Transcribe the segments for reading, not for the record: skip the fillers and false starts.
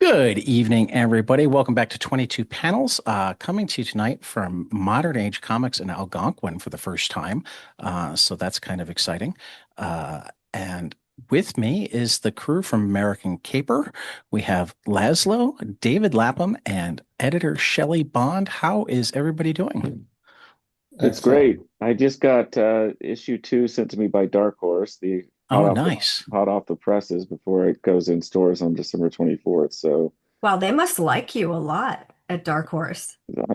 Good evening, everybody. Welcome back to 22 Panels. Coming to you tonight from Modern Age Comics in Algonquin for the first time. So that's kind of exciting. And with me is the crew from American Caper. We have Lazlow, David Lapham, and editor Shelly Bond. How is everybody doing? It's Excellent. great. I just got issue two sent to me by Dark Horse, the Oh, nice. hot off the presses before it goes in stores on December 24th. So Wow, they must like you a lot at Dark Horse. I-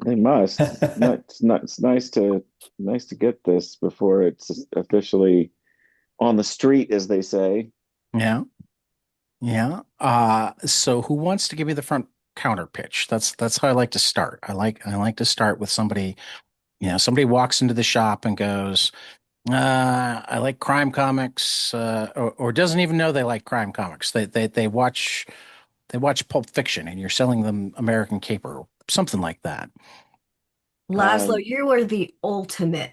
they must. It's nice to get this before it's officially on the street, as they say. Yeah, yeah. So who wants to give me the front counter pitch? That's how I like to start. I like to start with somebody. Somebody walks into the shop and goes, I like crime comics, or doesn't even know they like crime comics. They watch Pulp Fiction, and you're selling them American Caper, something like that. Laszlo, Um, you are the ultimate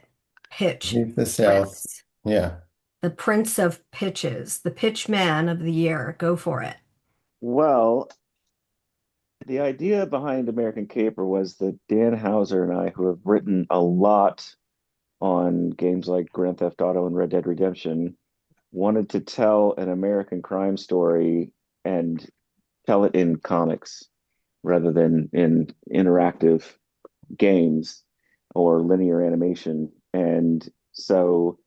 pitch He's the South. prince, Yeah. the prince of pitches, the pitch man of the year. Go for it. well, the idea behind American Caper was that Dan Hauser and I, who have written a lot on games like Grand Theft Auto and Red Dead Redemption, wanted to tell an American crime story and tell it in comics rather than in interactive games or linear animation. And so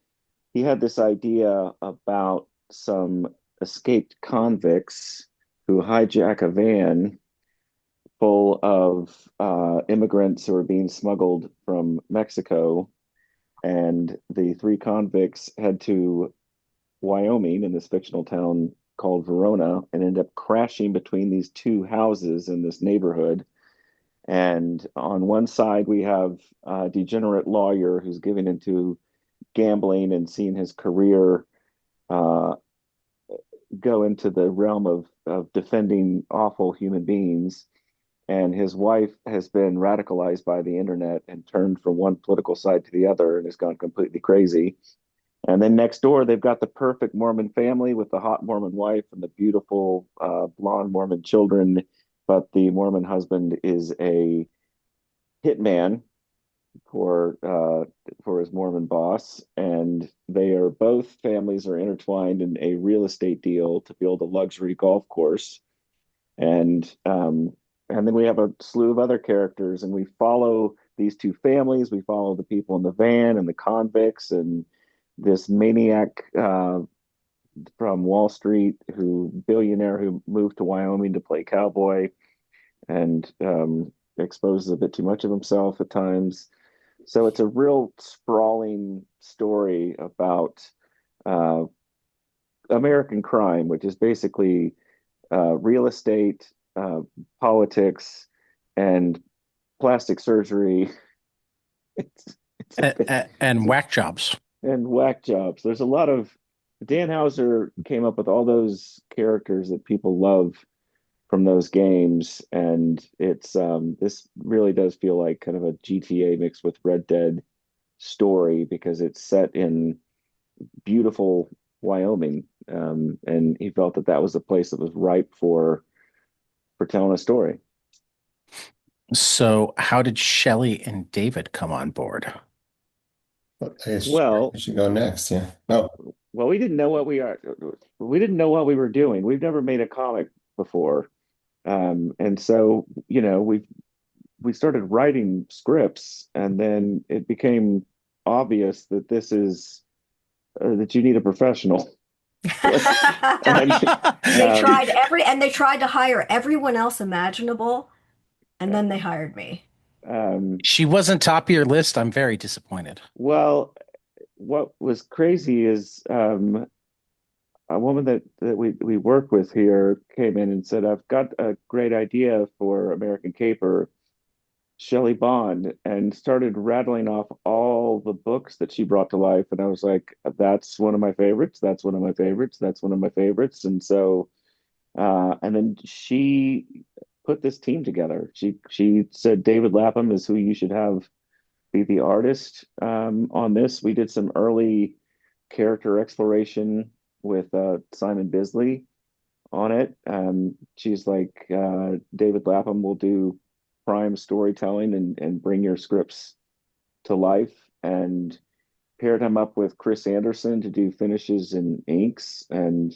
he had this idea about some escaped convicts who hijack a van full of immigrants who are being smuggled from Mexico. And the three convicts head to Wyoming in this fictional town called Verona and end up crashing between these two houses in this neighborhood. And on one side, we have a degenerate lawyer who's giving into gambling and seeing his career uh, go into the realm of defending awful human beings. And his wife has been radicalized by the internet and turned from one political side to the other and has gone completely crazy. And then next door, they've got the perfect Mormon family with the hot Mormon wife and the beautiful blonde Mormon children. But the Mormon husband is a hitman for his Mormon boss, and they are both families are intertwined in a real estate deal to build a luxury golf course. And then we have a slew of other characters, and we follow these two families. We follow the people in the van and the convicts and this maniac from Wall Street, who billionaire who moved to Wyoming to play cowboy and exposes a bit too much of himself at times. So it's a real sprawling story about uh, American crime, which is basically real estate, politics, and plastic surgery. It's a bit, And whack jobs. and whack jobs. There's a lot of Dan Hauser came up with all those characters that people love from those games, and it's this really does feel like kind of a GTA mixed with Red Dead story because it's set in beautiful Wyoming, and he felt that that was a place that was ripe for telling a story. So, how did Shelley and David come on board? I guess Well, you should go next. Yeah. Oh, well, we didn't know what we were doing. We've never made a comic before, and so we started writing scripts, and then it became obvious that this is that you need a professional. and They tried they tried to hire everyone else imaginable, and then they hired me. um, She wasn't top of your list. I'm very disappointed. well, what was crazy is a woman that we work with here came in and said, "I've got a great idea for American Caper, Shelly Bond," and started rattling off all the books that she brought to life. And I was like, "That's one of my favorites. That's one of my favorites. That's one of my favorites." And so, and then she put this team together. She said David Lapham is who you should have be the artist on this. We did some early character exploration with Simon Bisley on it. She's like, David Lapham will do prime storytelling and bring your scripts to life, and paired him up with Chris Anderson to do finishes and inks. And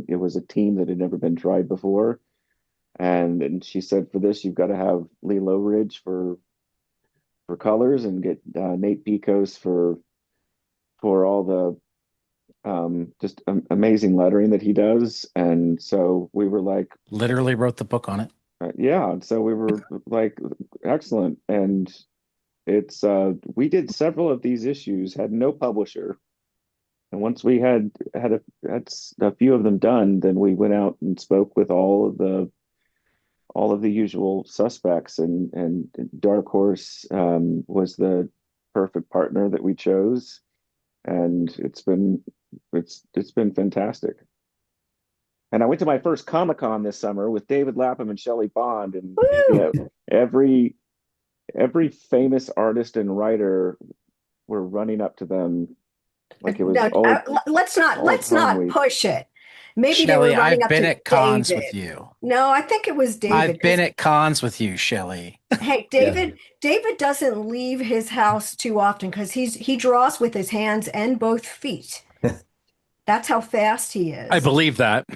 it was a team that had never been tried before. And she said, for this, you've got to have Lee Lowridge for colors, and get Nate Picos for all the just amazing lettering that he does. And so we were like, Literally wrote the book on it. yeah. And so we were like, excellent. And it's we did several of these issues, had no publisher. And once we had a few of them done, then we went out and spoke with all of the usual suspects, and Dark Horse was the perfect partner that we chose, and it's been fantastic. And I went to my first Comic-Con this summer with David Lapham and Shelly Bond, and Woo! every famous artist and writer were running up to them like it was No, old let's home not week. push it. Maybe they were Shelley, running I've up been to at cons David. with you. No, I think it was David. I've been at cons with you, Shelley. Hey, Yeah. David doesn't leave his house too often because he draws with his hands and both feet. That's how fast he I is. believe that.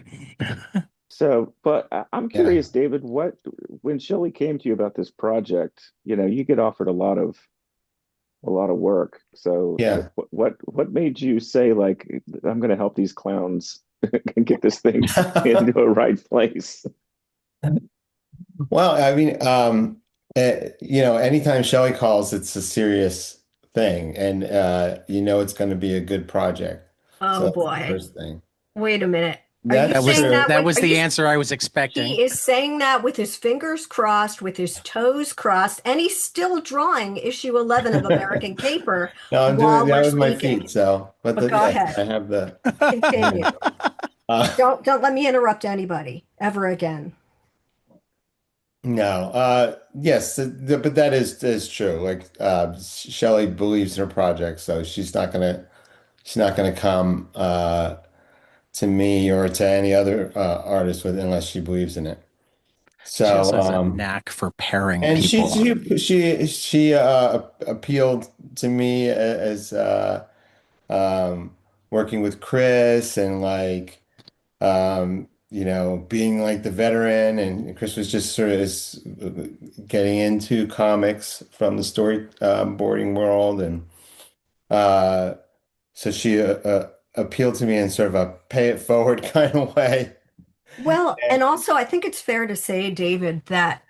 So, but I'm Yeah. curious, David, when Shelley came to you about this project, you get offered a lot of work. So, Yeah. what made you say, like, I'm going to help these clowns get this thing into a right place? Well, I mean, anytime Shelly calls, it's a serious thing, and it's going to be a good project. So Oh that's the boy. first thing. Wait a minute. Are you That's That was saying true. that that with, was are you, the answer I was expecting. he is saying that with his fingers crossed, with his toes crossed, and he's still drawing issue 11 of American Caper No, I'm doing while that we're with my speaking. feet. So, But go yes, ahead, I have the. continue. Uh, Don't let me interrupt anybody ever again. no, yes, but that is true. Like, Shelley believes in her project, so she's not gonna come to me or to any other artist with unless she believes in it. She just So, has a knack for pairing and she people. appealed to me as um, working with Chris and like being like the veteran, and Chris was just sort of getting into comics from the story boarding world, and uh, so she appealed to me in sort of a pay it forward kind of way. Well, and also I think it's fair to say, David, that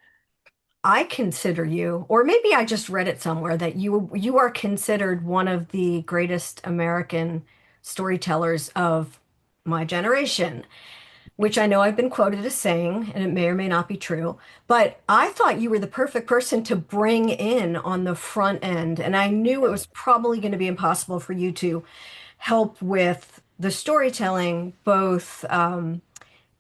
I consider you, or maybe I just read it somewhere, that you are considered one of the greatest American storytellers of my generation, which I know I've been quoted as saying, and it may or may not be true, but I thought you were the perfect person to bring in on the front end, and I knew it was probably going to be impossible for you to help with the storytelling, both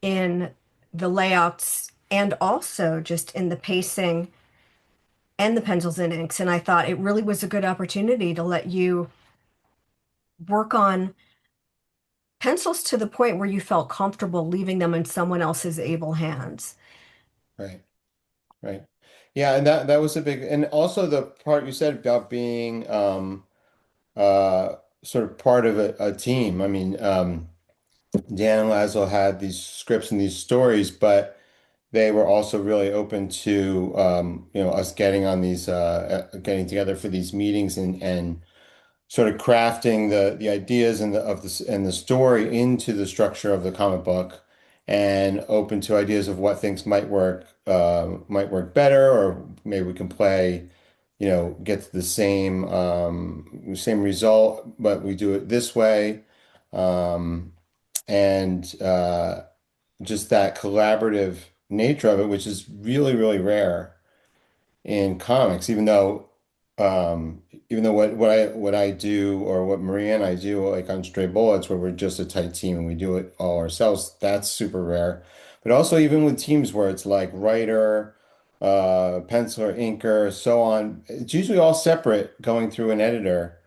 in the layouts and also just in the pacing and the pencils and inks. And I thought it really was a good opportunity to let you work on pencils to the point where you felt comfortable leaving them in someone else's able hands. Right, right. Yeah, and that was a big, and also the part you said about being sort of part of a team. I mean, Dan and Lazlow had these scripts and these stories, but they were also really open to us getting on these getting together for these meetings and sort of crafting the ideas and the story into the structure of the comic book, and open to ideas of what things might work better, or maybe we can play, get to the same result, but we do it this way. Um, and just that collaborative nature of it, which is really, really rare in comics, even though what I do, or what Maria and I do, like on Stray Bullets, where we're just a tight team and we do it all ourselves, that's super rare. But also even with teams where it's like writer, penciler, inker, so on, it's usually all separate going through an editor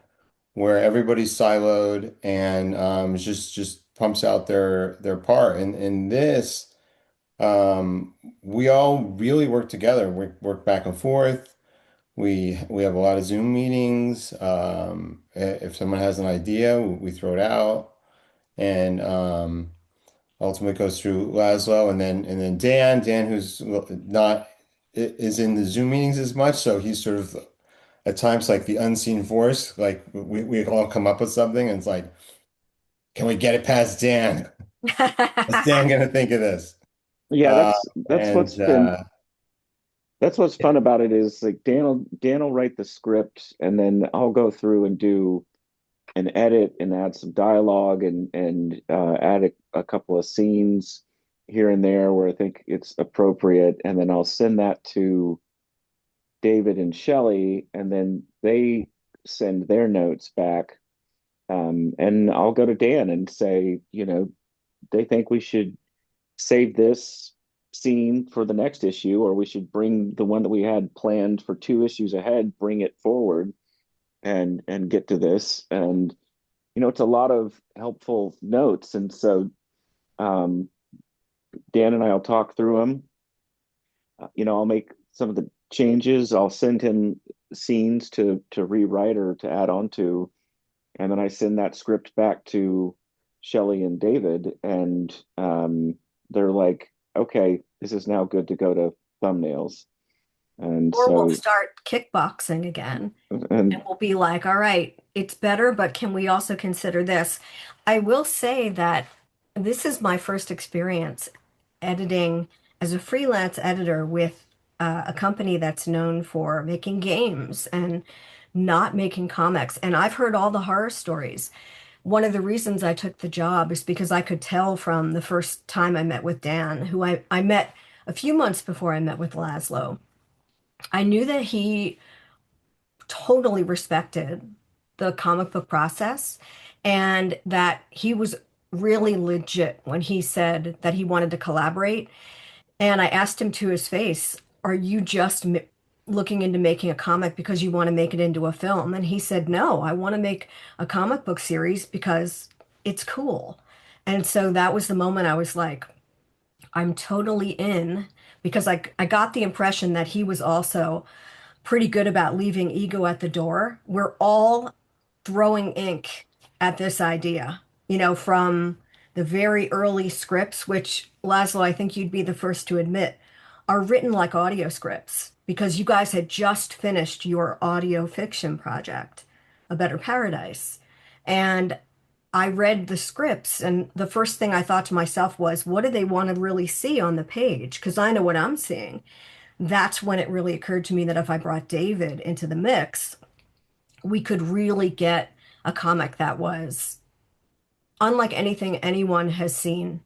where everybody's siloed and just pumps out their part. And in this, We all really work together. We work back and forth. We have a lot of Zoom meetings. If someone has an idea, we throw it out, and ultimately goes through Lazlow, and then Dan, who's not is in the Zoom meetings as much, so he's sort of at times like the unseen force. Like we all come up with something, and it's like, can we get it past Dan? What's Dan gonna think of this? Yeah, Uh, that's and what's been that's what's fun about it is like Dan will write the script and then I'll go through and do an edit and add some dialogue and add a couple of scenes here and there where I think it's appropriate, and then I'll send that to David and Shelly, and then they send their notes back. And I'll go to Dan and say, they think we should save this scene for the next issue, or we should bring the one that we had planned for 2 issues ahead, bring it forward and get to this. And it's a lot of helpful notes. And so um, Dan and I'll talk through them. I'll make some of the changes. I'll send him scenes to rewrite or to add on to, and then I send that script back to Shelly and David, and they're like, "Okay, this is now good to go to thumbnails." And Or we'll so, start kickboxing again. and And we'll be like, all right, it's better, but can we also consider this? I will say that this is my first experience editing as a freelance editor with a company that's known for making games and not making comics. And I've heard all the horror stories. One of the reasons I took the job is because I could tell from the first time I met with Dan, who I met a few months before I met with Lazlow. I knew that he totally respected the comic book process and that he was really legit when he said that he wanted to collaborate. And I asked him to his face, are you just looking into making a comic because you want to make it into a film? And he said, no, I want to make a comic book series because it's cool. And so that was the moment I was like, I'm totally in, because I got the impression that he was also pretty good about leaving ego at the door. We're all throwing ink at this idea, from the very early scripts, which Laszlo, I think you'd be the first to admit, are written like audio scripts because you guys had just finished your audio fiction project, A Better Paradise. And I read the scripts, and the first thing I thought to myself was, what do they want to really see on the page? Because I know what I'm seeing. That's when it really occurred to me that if I brought David into the mix, we could really get a comic that was unlike anything anyone has seen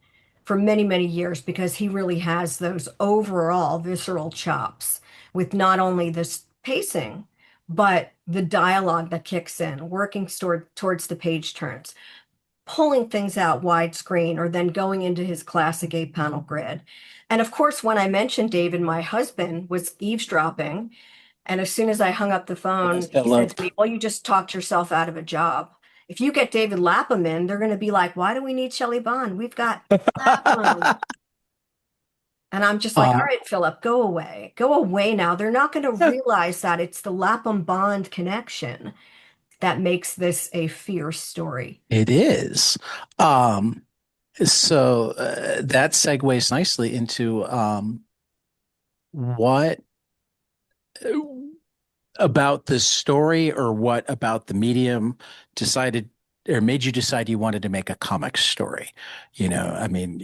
for many, many years, because he really has those overall visceral chops with not only this pacing, but the dialogue that kicks in, working towards the page turns, pulling things out widescreen, or then going into his classic 8 panel grid. And of course, when I mentioned David, my husband was eavesdropping. And as soon as I hung up the phone, he said to me, well, you just talked yourself out of a job. If you get David Lapham in, they're going to be like, why do we need Shelly Bond? We've got Lapham. And I'm just like, all Uh, right, Philip, go away. Go away now. They're not going to realize that it's the Lapham Bond connection that makes this a fierce story. it is. Um, so that segues nicely into what about the story or what about the medium decided or made you decide you wanted to make a comic story? I mean,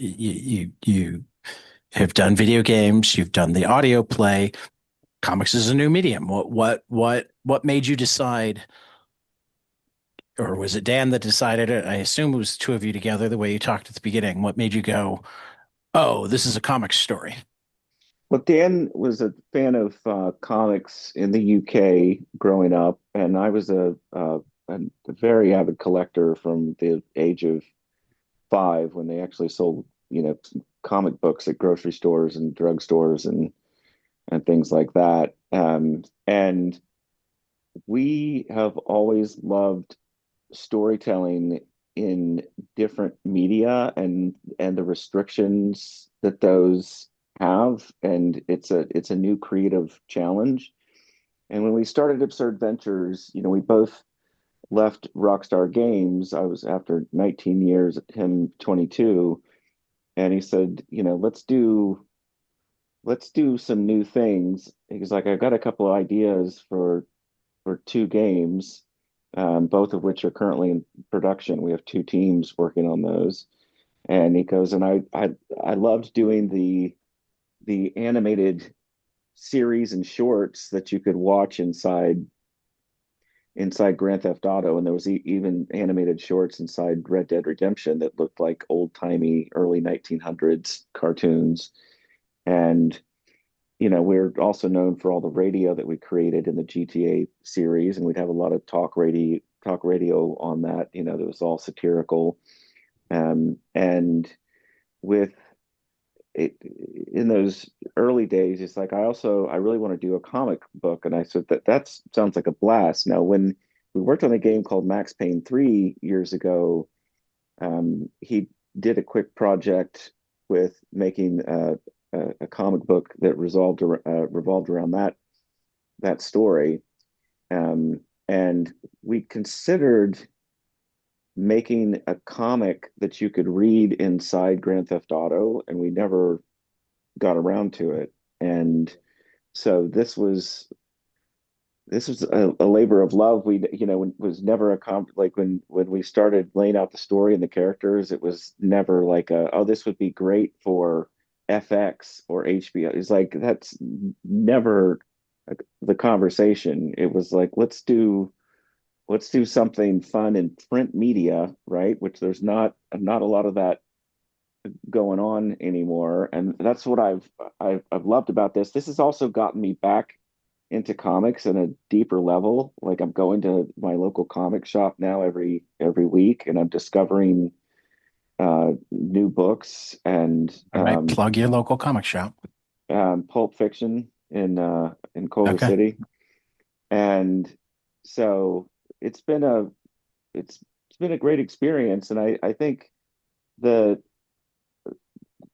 you have done video games, you've done the audio play. Comics is a new medium. What made you decide, or was it Dan that decided it? I assume it was two of you together, the way you talked at the beginning. What made you go, oh, this is a comic story? well, Dan was a fan of comics in the UK growing up, and I was a very avid collector from the age of 5 when they actually sold, comic books at grocery stores and drugstores and things like that. And we have always loved storytelling in different media and the restrictions that those have, and it's a new creative challenge. And when we started Absurd Ventures, we both left Rockstar Games. I was after 19 years, him 22, and he said, let's do some new things. He's like, I've got a couple of ideas for two games, both of which are currently in production. We have two teams working on those. And he goes, and I loved doing the animated series and shorts that you could watch inside Grand Theft Auto, and there was even animated shorts inside Red Dead Redemption that looked like old-timey early 1900s cartoons. And we're also known for all the radio that we created in the GTA series, and we'd have a lot of talk radio on that. That was all satirical. And with it in those early days, it's like I really want to do a comic book, and I said that sounds like a blast. Now, when we worked on a game called Max Payne 3 years ago, he did a quick project with making a comic book that revolved around that story, and we considered making a comic that you could read inside Grand Theft Auto, and we never got around to it. And so this was a labor of love. Was never like when we started laying out the story and the characters, it was never like oh, this would be great for FX or HBO. It's like that's never the conversation. It was like let's do something fun in print media, right? Which there's not a lot of that going on anymore, and that's what I've loved about this. This has also gotten me back into comics in a deeper level. Like I'm going to my local comic shop now every week, and I'm discovering new books and All right, plug your local comic shop. Pulp Fiction in Culver Okay. City, and so it's been a it's been a great experience. And I think the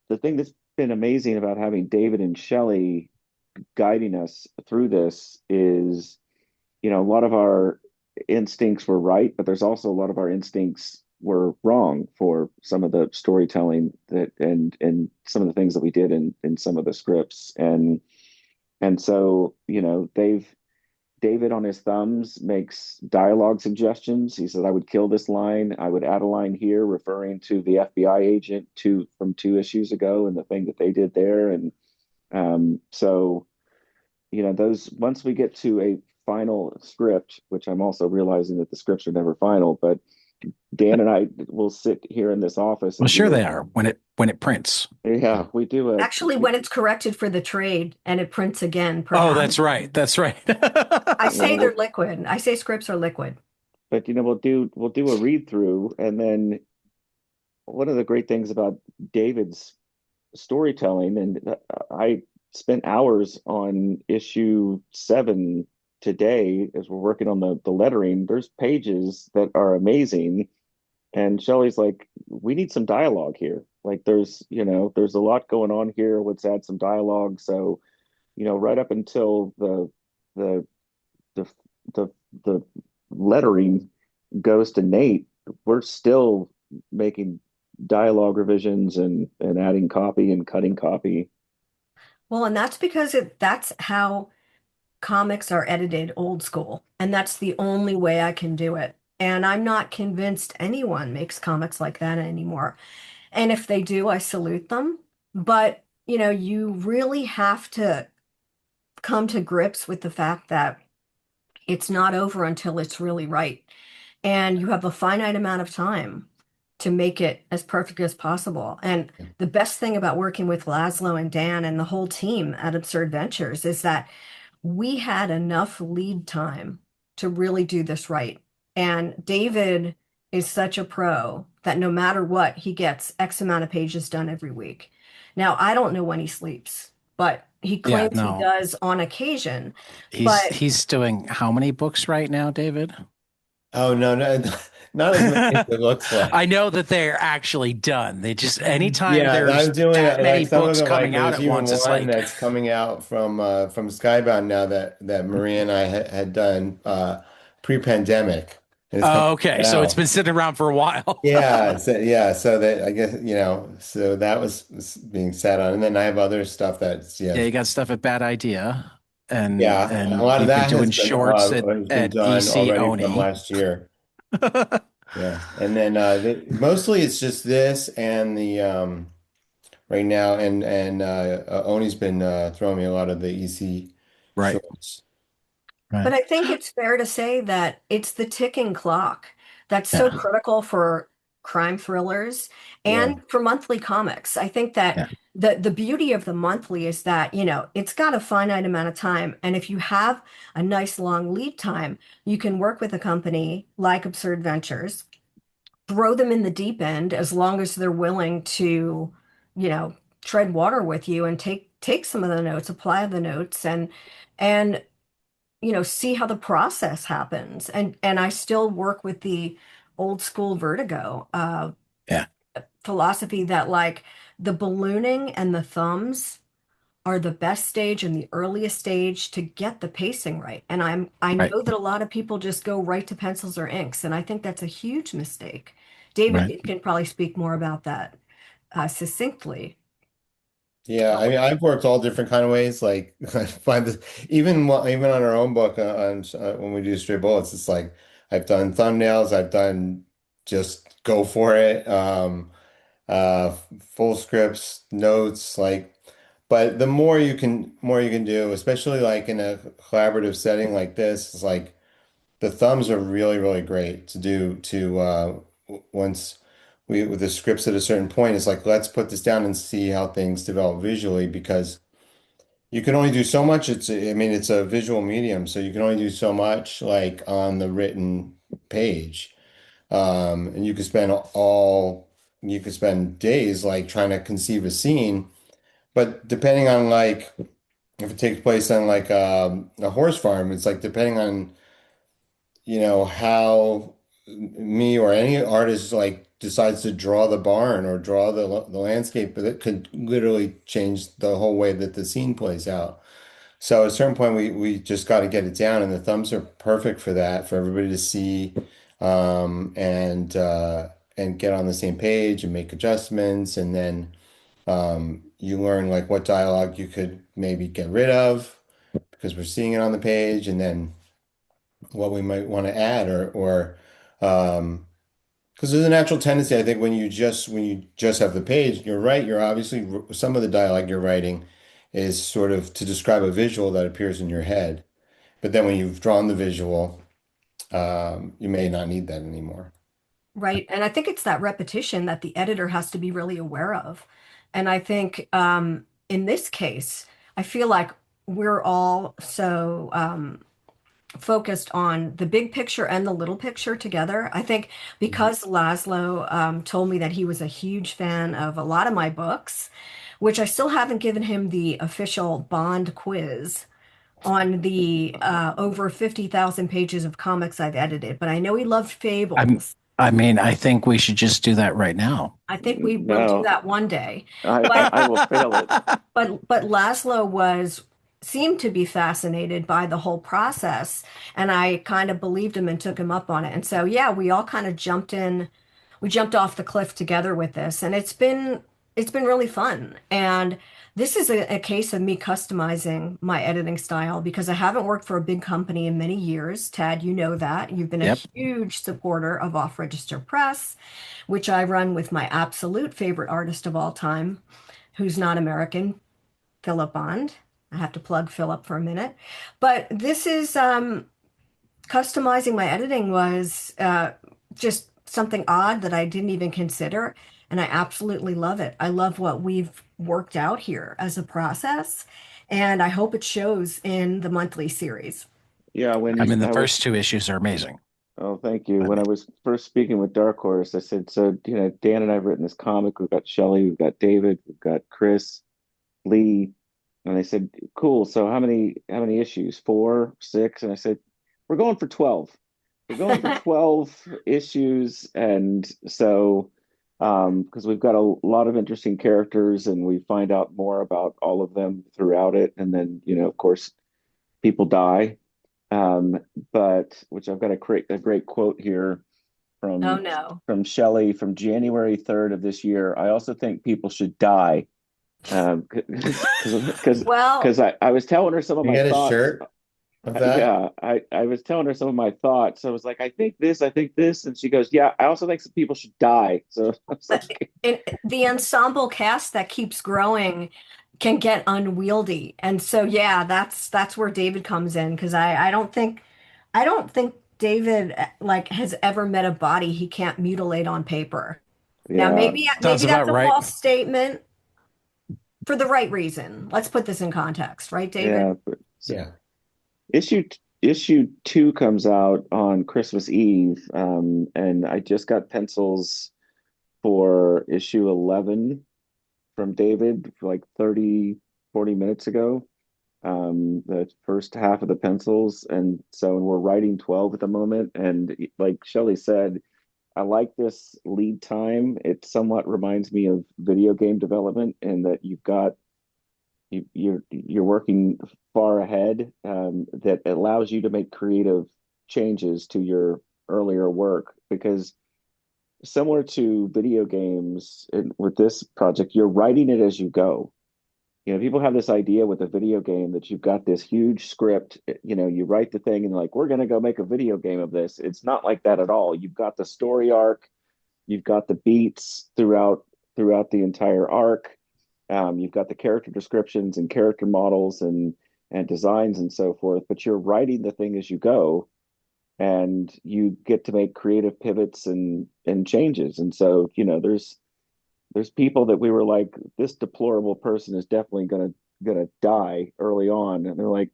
the thing that's been amazing about having David and Shelly guiding us through this is, a lot of our instincts were right, but there's also a lot of our instincts were wrong for some of the storytelling that and some of the things that we did in some of the scripts. And so, David on his thumbs makes dialogue suggestions. He said, I would kill this line. I would add a line here referring to the FBI agent from 2 issues ago and the thing that they did there. And so, those once we get to a final script, which I'm also realizing that the scripts are never final, but Dan and I will sit here in this office Well, and sure do they are when it prints. yeah, we do Actually, when it's corrected for the trade and it prints again, Oh, perhaps. that's right. That's right. I say they're well, liquid. I say scripts are liquid. but we'll do a read through, and then one of the great things about David's storytelling, and I spent hours on issue 7 today as we're working on the lettering. There's pages that are amazing, and Shelley's like, we need some dialogue here. Like there's a lot going on here. Let's add some dialogue. So, right up until the the the the lettering goes to Nate, we're still making dialogue revisions and adding copy and cutting copy. Well, and that's because that's how comics are edited old school, and that's the only way I can do it. And I'm not convinced anyone makes comics like that anymore. And if they do, I salute them. But, you really have to come to grips with the fact that it's not over until it's really right. And you have a finite amount of time to make it as perfect as possible. And the best thing about working with Lazlow and Dan and the whole team at Absurd Ventures is that we had enough lead time to really do this right. And David is such a pro that no matter what, he gets X amount of pages done every week. Now, I don't know when he sleeps, but he Yeah, claims he no. does on occasion. He's But he's doing how many books right now, David? Oh no, no, not as many as it looks I like. know that they're actually done. They just, anytime Yeah, there's I'm doing that many like some of books them. Like coming out there's at even once, it's one like, that's coming out from Skybound now that Maria and I had done pre-pandemic, and it's coming oh, okay. So it's out now. been sitting around for a while. So that I guess so that was being sat on, and then I have other stuff that's Yeah, you got stuff at Bad Idea, yeah, a and lot of you've been that doing shorts has been at done EC already from Oni. last year. Yeah, and then mostly it's just this and the right now, and Oni's been throwing me a lot of the EC Right, shorts. right. But I think it's fair to say that it's the ticking clock that's so Yeah, critical for crime thrillers Yeah, and for monthly comics. I think that yeah, the beauty of the monthly is that, it's got a finite amount of time. And if you have a nice long lead time, you can work with a company like Absurd Ventures, throw them in the deep end as long as they're willing to, you know, tread water with you and take some of the notes, apply the notes and see how the process happens. And I still work with the old school Vertigo yeah. philosophy that like the ballooning and the thumbs are the best stage and the earliest stage to get the pacing right. And I Right, know that a lot of people just go right to pencils or inks, and I think that's a huge mistake. David right. can probably speak more about that succinctly. yeah. I mean, I've worked all different kind of ways. Like I find this even on our own book when we do straight bullets, it's like I've done thumbnails, I've done just go for it. Full scripts, notes, like, but the more you can do, especially like in a collaborative setting like this, it's like the thumbs are really, really great to do once we with the scripts at a certain point, it's like let's put this down and see how things develop visually because you can only do so much. I mean, it's a visual medium, so you can only do so much like on the written page. And you could spend days like trying to conceive a scene, but depending on like if it takes place on like a horse farm, it's like depending on how me or any artist like decides to draw the barn or draw the landscape, but it could literally change the whole way that the scene plays out. So at a certain point, we just got to get it down, and the thumbs are perfect for that, for everybody to see, and get on the same page and make adjustments, and then you learn like what dialogue you could maybe get rid of because we're seeing it on the page, and then what we might want to add or because there's a natural tendency, I think, when you just have the page, you're right. You're obviously some of the dialogue you're writing is sort of to describe a visual that appears in your head. But then when you've drawn the visual, you may not need that anymore. Right. And I think it's that repetition that the editor has to be really aware of. And I think in this case, I feel like we're all so focused on the big picture and the little picture together. I think Mhm. because Laszlo told me that he was a huge fan of a lot of my books, which I still haven't given him the official Bond quiz on the over 50,000 pages of comics I've edited, but I know he loved I'm, Fables. I mean, I think we should just do that right now. I think we will do No, that one day. I, But I will fail it. but Laszlo was seemed to be fascinated by the whole process, and I kind of believed him and took him up on it. And so yeah, we all kind of jumped in, we jumped off the cliff together with this, and it's been really fun. And this is a case of me customizing my editing style because I haven't worked for a big company in many years. Tad, you know that. You've been a Yep. huge supporter of Off Register Press, which I run with my absolute favorite artist of all time, who's not American, Philip Bond. I have to plug Philip for a minute. But this is customizing my editing was just something odd that I didn't even consider. And I absolutely love it. I love what we've worked out here as a process. And I hope it shows in the monthly series. Yeah, I when mean, the I was first two issues are amazing. Oh, thank you. I When I mean, was first speaking with Dark Horse, I said, so, Dan and I have written this comic. We've got Shelly, we've got David, we've got Chris, Lee. And they said, cool. So how many issues? Four, six? And I said, we're going for 12. we're going for 12 issues, and so because we've got a lot of interesting characters, and we find out more about all of them throughout it, and then of course, people die. Um, but which I've got a great quote here Oh from no. Shelley from January 3rd of this year. I also think people should die. Because Well, I was telling her some of You my get a thoughts. shirt of that? Yeah, I was telling her some of my thoughts. I was like, I think this, and she goes, yeah, I also think some people should die. So I was like, the ensemble cast that keeps growing can get unwieldy. And so yeah, that's where David comes in because I don't think David like has ever met a body he can't mutilate on paper. Now yeah, Sounds maybe about that's a right. false statement for the right reason. Let's put this in context, right, David? yeah. But so Yeah. issue issue two comes out on Christmas Eve, and I just got pencils for issue 11 from David like 30-40 minutes ago. The first half of the pencils, and so we're writing 12 at the moment. And like Shelly said, I like this lead time. It somewhat reminds me of video game development in that you're working far ahead, that allows you to make creative changes to your earlier work, because similar to video games, with this project, you're writing it as you go. People have this idea with a video game that you've got this huge script. You write the thing and like, we're going to go make a video game of this. It's not like that at all. You've got the story arc, you've got the beats throughout the entire arc. You've got the character descriptions and character models and designs and so forth, but you're writing the thing as you go, and you get to make creative pivots and changes. And so, there's people that we were like, this deplorable person is definitely gonna die early on, and they're like,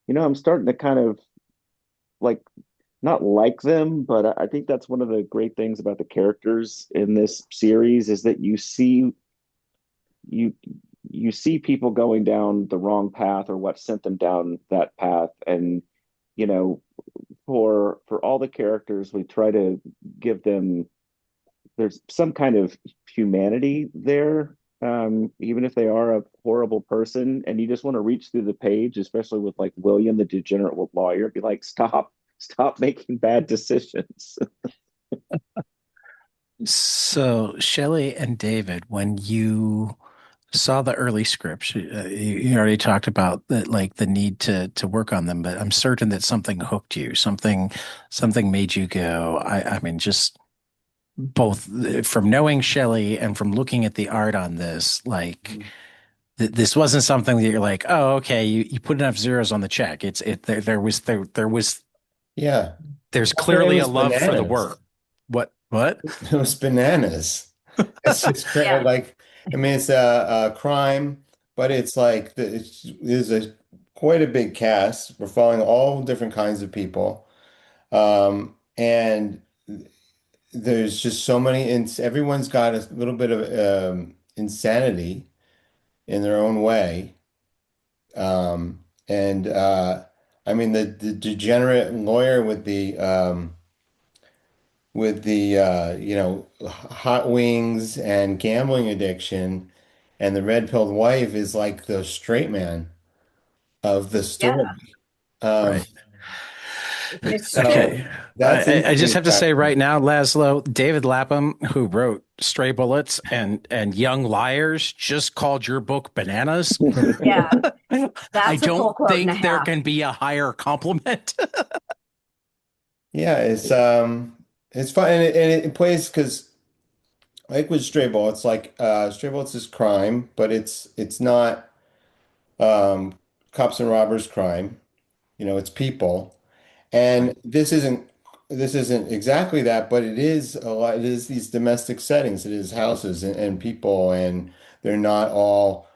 I'm starting to kind of like not like them, but I think that's one of the great things about the characters in this series is that you you see people going down the wrong path or what sent them down that path. And you know for all the characters, we try to give them, there's some kind of humanity there, even if they are a horrible person, and you just want to reach through the page, especially with like William, the degenerate lawyer, be like, stop making bad decisions. So, Shelley and David, when you saw the early scripts, you already talked about that, like the need to work on them, but I'm certain that something hooked you, something made you go. I mean, just both from knowing Shelley and from looking at the art on this, like this wasn't something that you're like, oh, okay, you put enough zeros on the check. There was Yeah. there's It clearly a was love for the bananas. work. What? It was bananas. It's just crazy. Yeah. Like, I mean, it's a crime, but it's like there's a quite a big cast. We're following all different kinds of people, and there's just so many. And everyone's got a little bit of insanity in their own way. And I mean, the degenerate lawyer with the hot wings and gambling addiction, and the red-pilled wife is like the straight man of the Yeah. story. Um, Right. It's true. Okay. so that's I just interesting have to say factor. right now, Lazlow, David Lapham, who wrote Stray Bullets and Young Liars, just called your book bananas. Yeah. I That's a full don't quote and a think there half. can be a higher compliment. Yeah, it's fun, and it plays because like with Stray Bullets, like Stray Bullets is crime, but it's not um, cops and robbers crime. It's people. Right. And this isn't exactly that, but it is a lot. It is these domestic settings. It is houses and people, and they're not all,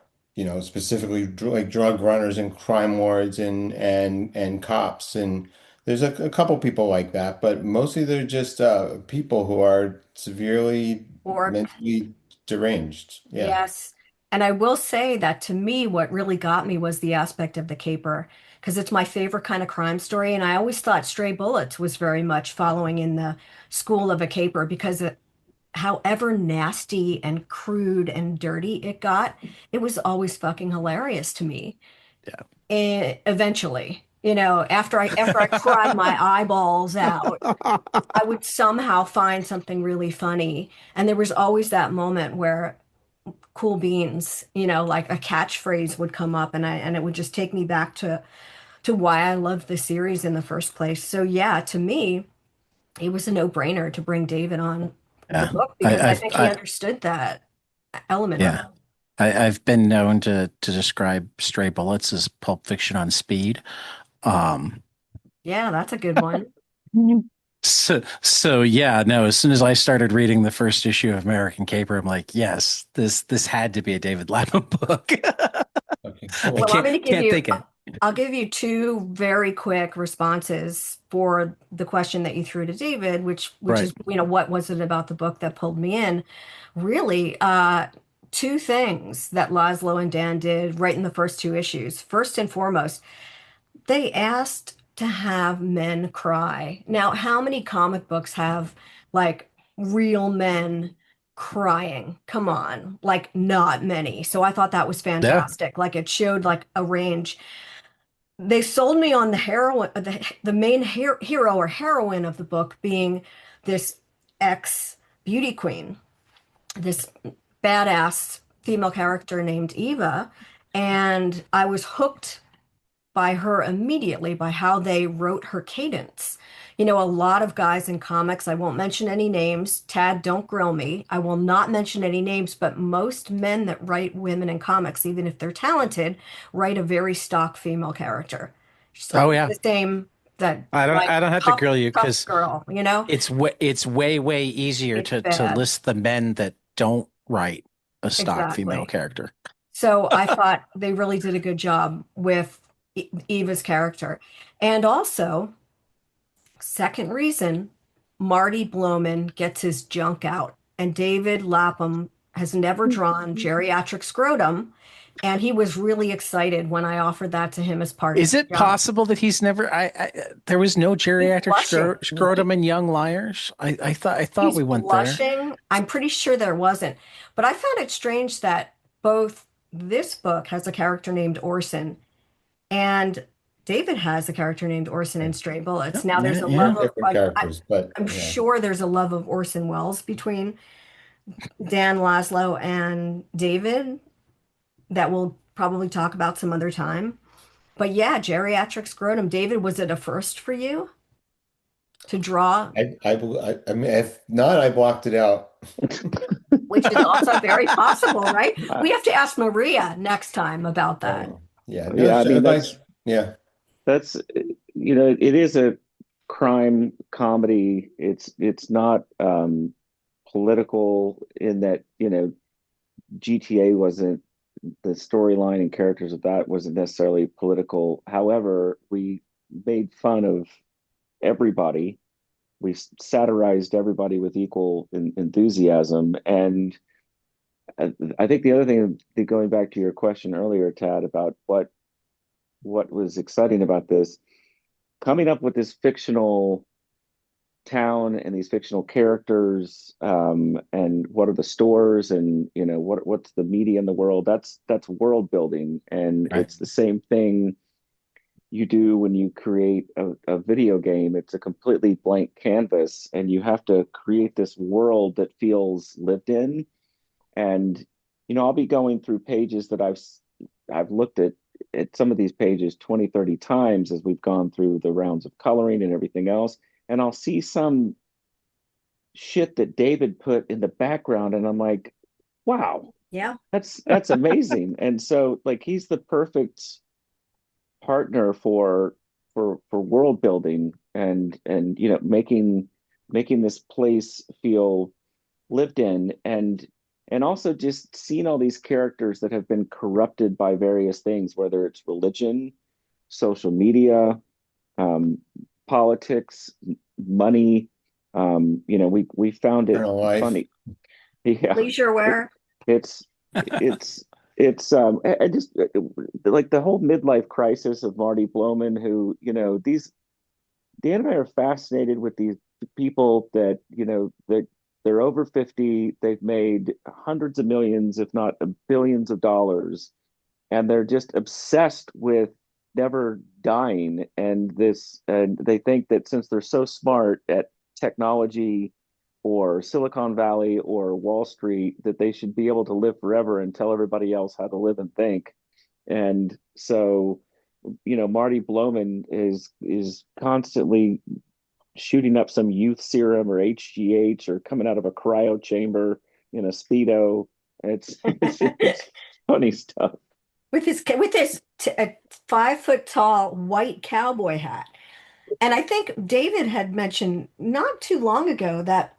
specifically like drug runners and crime lords and cops. And there's a couple people like that, but mostly they're just people who are severely Warped. mentally deranged. Yeah. Yes. And I will say that to me, what really got me was the aspect of the caper, because it's my favorite kind of crime story. And I always thought Stray Bullets was very much following in the school of a caper because however nasty and crude and dirty it got, it was always fucking hilarious to me. And eventually, after I cried my eyeballs out, I would somehow find something really funny. And there was always that moment where cool beans, like a catchphrase would come up and it would just take me back to why I loved the series in the first place. So yeah, to me, it was a no-brainer to bring David on the Yeah. book I, because I I've think he I understood that element of it. yeah. I've been known to describe Stray Bullets as Pulp Fiction on speed. Um, Yeah, that's a good one. so yeah, no, as soon as I started reading the first issue of American Caper, I'm like, yes, this had to be a David Lapham book. Okay, I Well, cool. I'm can't going to give can't you, think it. I'll give you two very quick responses for the question that you threw to David, which Right. is, what was it about the book that pulled me in? Really, two things that Laszlo and Dan did right in the first two issues. First and foremost, they asked to have men cry. Now, how many comic books have like real men crying? Come on, like not many. So I thought that was Yeah. fantastic. Like it showed like a range. They sold me on the heroine, the main hero or heroine of the book being this ex beauty queen, this badass female character named Eva. And I was hooked by her immediately by how they wrote her cadence. A lot of guys in comics, I won't mention any names. Tad, don't grill me. I will not mention any names, but most men that write women in comics, even if they're talented, write a very stock female character. So Oh yeah. the same that I like don't have to tough, grill you tough because girl. it's way easier It's to bad. list the men that don't write a stock female Exactly. character. So I thought they really did a good job with Eva's character. And also, second reason, Marty Bloman gets his junk out, and David Lapham has never drawn geriatric scrotum, and he was really excited when I offered that to him as part of Is his it junk. possible that he's never? There was no He's geriatric blushing. scrotum in Young Liars. I thought He's we went there. blushing. I'm pretty sure there wasn't, but I found it strange that both this book has a character named Orson and David has a character named Orson in Stray Bullets. Yeah, Now there's yeah, a yeah. love of Different characters, but I'm yeah. sure there's a love of Orson Welles between Dan Laszlo and David that we'll probably talk about some other time. But yeah, geriatric scrotum. David, was it a first for you to draw, I mean, if not, I blocked it out. which is also very possible, right? Uh, We have to ask Maria next time about that. Yeah, no, yeah, I mean like, yeah, that's it is a crime comedy. It's not political in that, GTA wasn't the storyline and characters of that wasn't necessarily political. However, we made fun of everybody. We satirized everybody with equal enthusiasm. And I think the other thing, going back to your question earlier, Tad, about what was exciting about this, coming up with this fictional town and these fictional characters, and what are the stores, and what's the media in the world, that's world building, and Right. it's the same thing you do when you create a video game. It's a completely blank canvas, and you have to create this world that feels lived in. And I'll be going through pages that I've looked at some of these pages 20, 30 times as we've gone through the rounds of coloring and everything else, and I'll see some shit that David put in the background, and I'm like, wow, Yeah. that's amazing. And so, like, he's the perfect partner for world building, and making this place feel lived in, and also just seeing all these characters that have been corrupted by various things, whether it's religion, social media, um, politics, money. We found it eternal life. funny. Yeah, Leisure it, wear. it's it's it's I just like the whole midlife crisis of Marty Bloman, who, these Dan and I are fascinated with these people that, that they're over 50, they've made hundreds of millions, if not billions of dollars, and they're just obsessed with never dying. And they think that since they're so smart at technology or Silicon Valley or Wall Street, that they should be able to live forever and tell everybody else how to live and think. And so, Marty Bloman is constantly shooting up some youth serum or HGH or coming out of a cryo chamber in a speedo. It's funny stuff. with his 5 foot tall white cowboy hat. And I think David had mentioned not too long ago that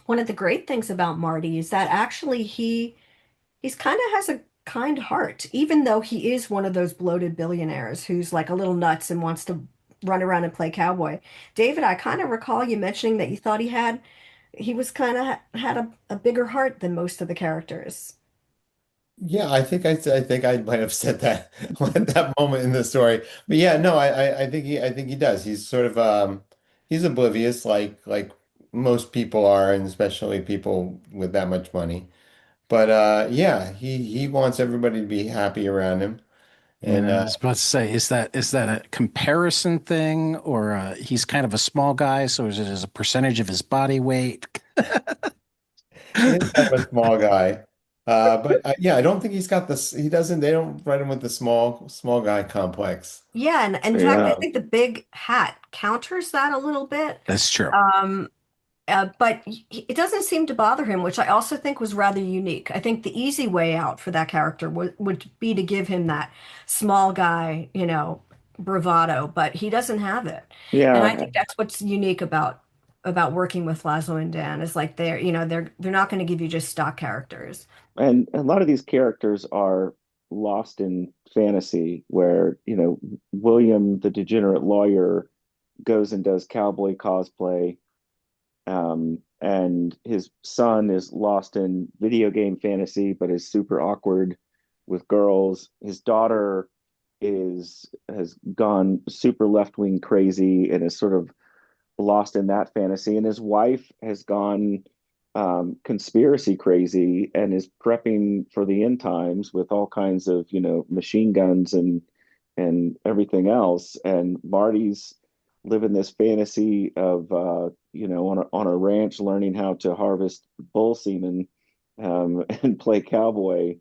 one of the great things about Marty is that actually he's kind of has a kind heart, even though he is one of those bloated billionaires who's like a little nuts and wants to run around and play cowboy. David, I kind of recall you mentioning that you thought he was kind of had a bigger heart than most of the characters. Yeah, I think I might have said that at that moment in the story. But yeah, no, I think he does. He's sort of he's oblivious like most people are, and especially people with that much money. But yeah, he wants everybody to be happy around him. And Yeah, I was about to say, is that a comparison thing, or he's kind of a small guy, so is it as a percentage of his body weight? he is kind of a small guy. But yeah, I don't think he's got this. He doesn't. They don't write him with the small guy complex. Yeah, and in fact, I Yeah. think the big hat counters that a little bit. That's true. Um, but it doesn't seem to bother him, which I also think was rather unique. I think the easy way out for that character would be to give him that small guy, bravado, but he doesn't have it. And I Yeah. think that's what's unique about working with Laszlo and Dan is like they're not going to give you just stock characters. And a lot of these characters are lost in fantasy where, William, the degenerate lawyer, goes and does cowboy cosplay. And his son is lost in video game fantasy, but is super awkward with girls. His daughter has gone super left wing crazy and is sort of lost in that fantasy. And his wife has gone conspiracy crazy and is prepping for the end times with all kinds of, machine guns and everything else. And Marty's living this fantasy of, on a ranch, learning how to harvest bull semen, and play cowboy.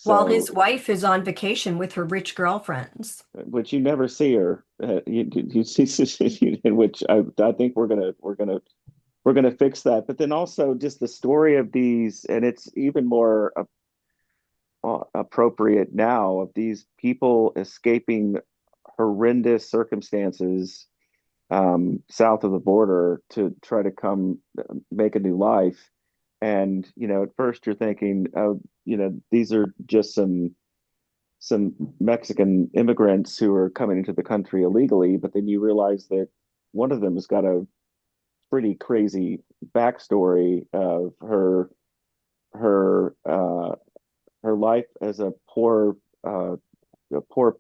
While So, his wife is on vacation with her rich girlfriends. which you never see her, you see, in which I think we're gonna fix that. But then also just the story of these, and it's even more appropriate now, of these people escaping horrendous circumstances south of the border to try to come make a new life. And at first you're thinking, oh, these are just some Mexican immigrants who are coming into the country illegally, but then you realize that one of them has got a pretty crazy backstory of her her life as a poor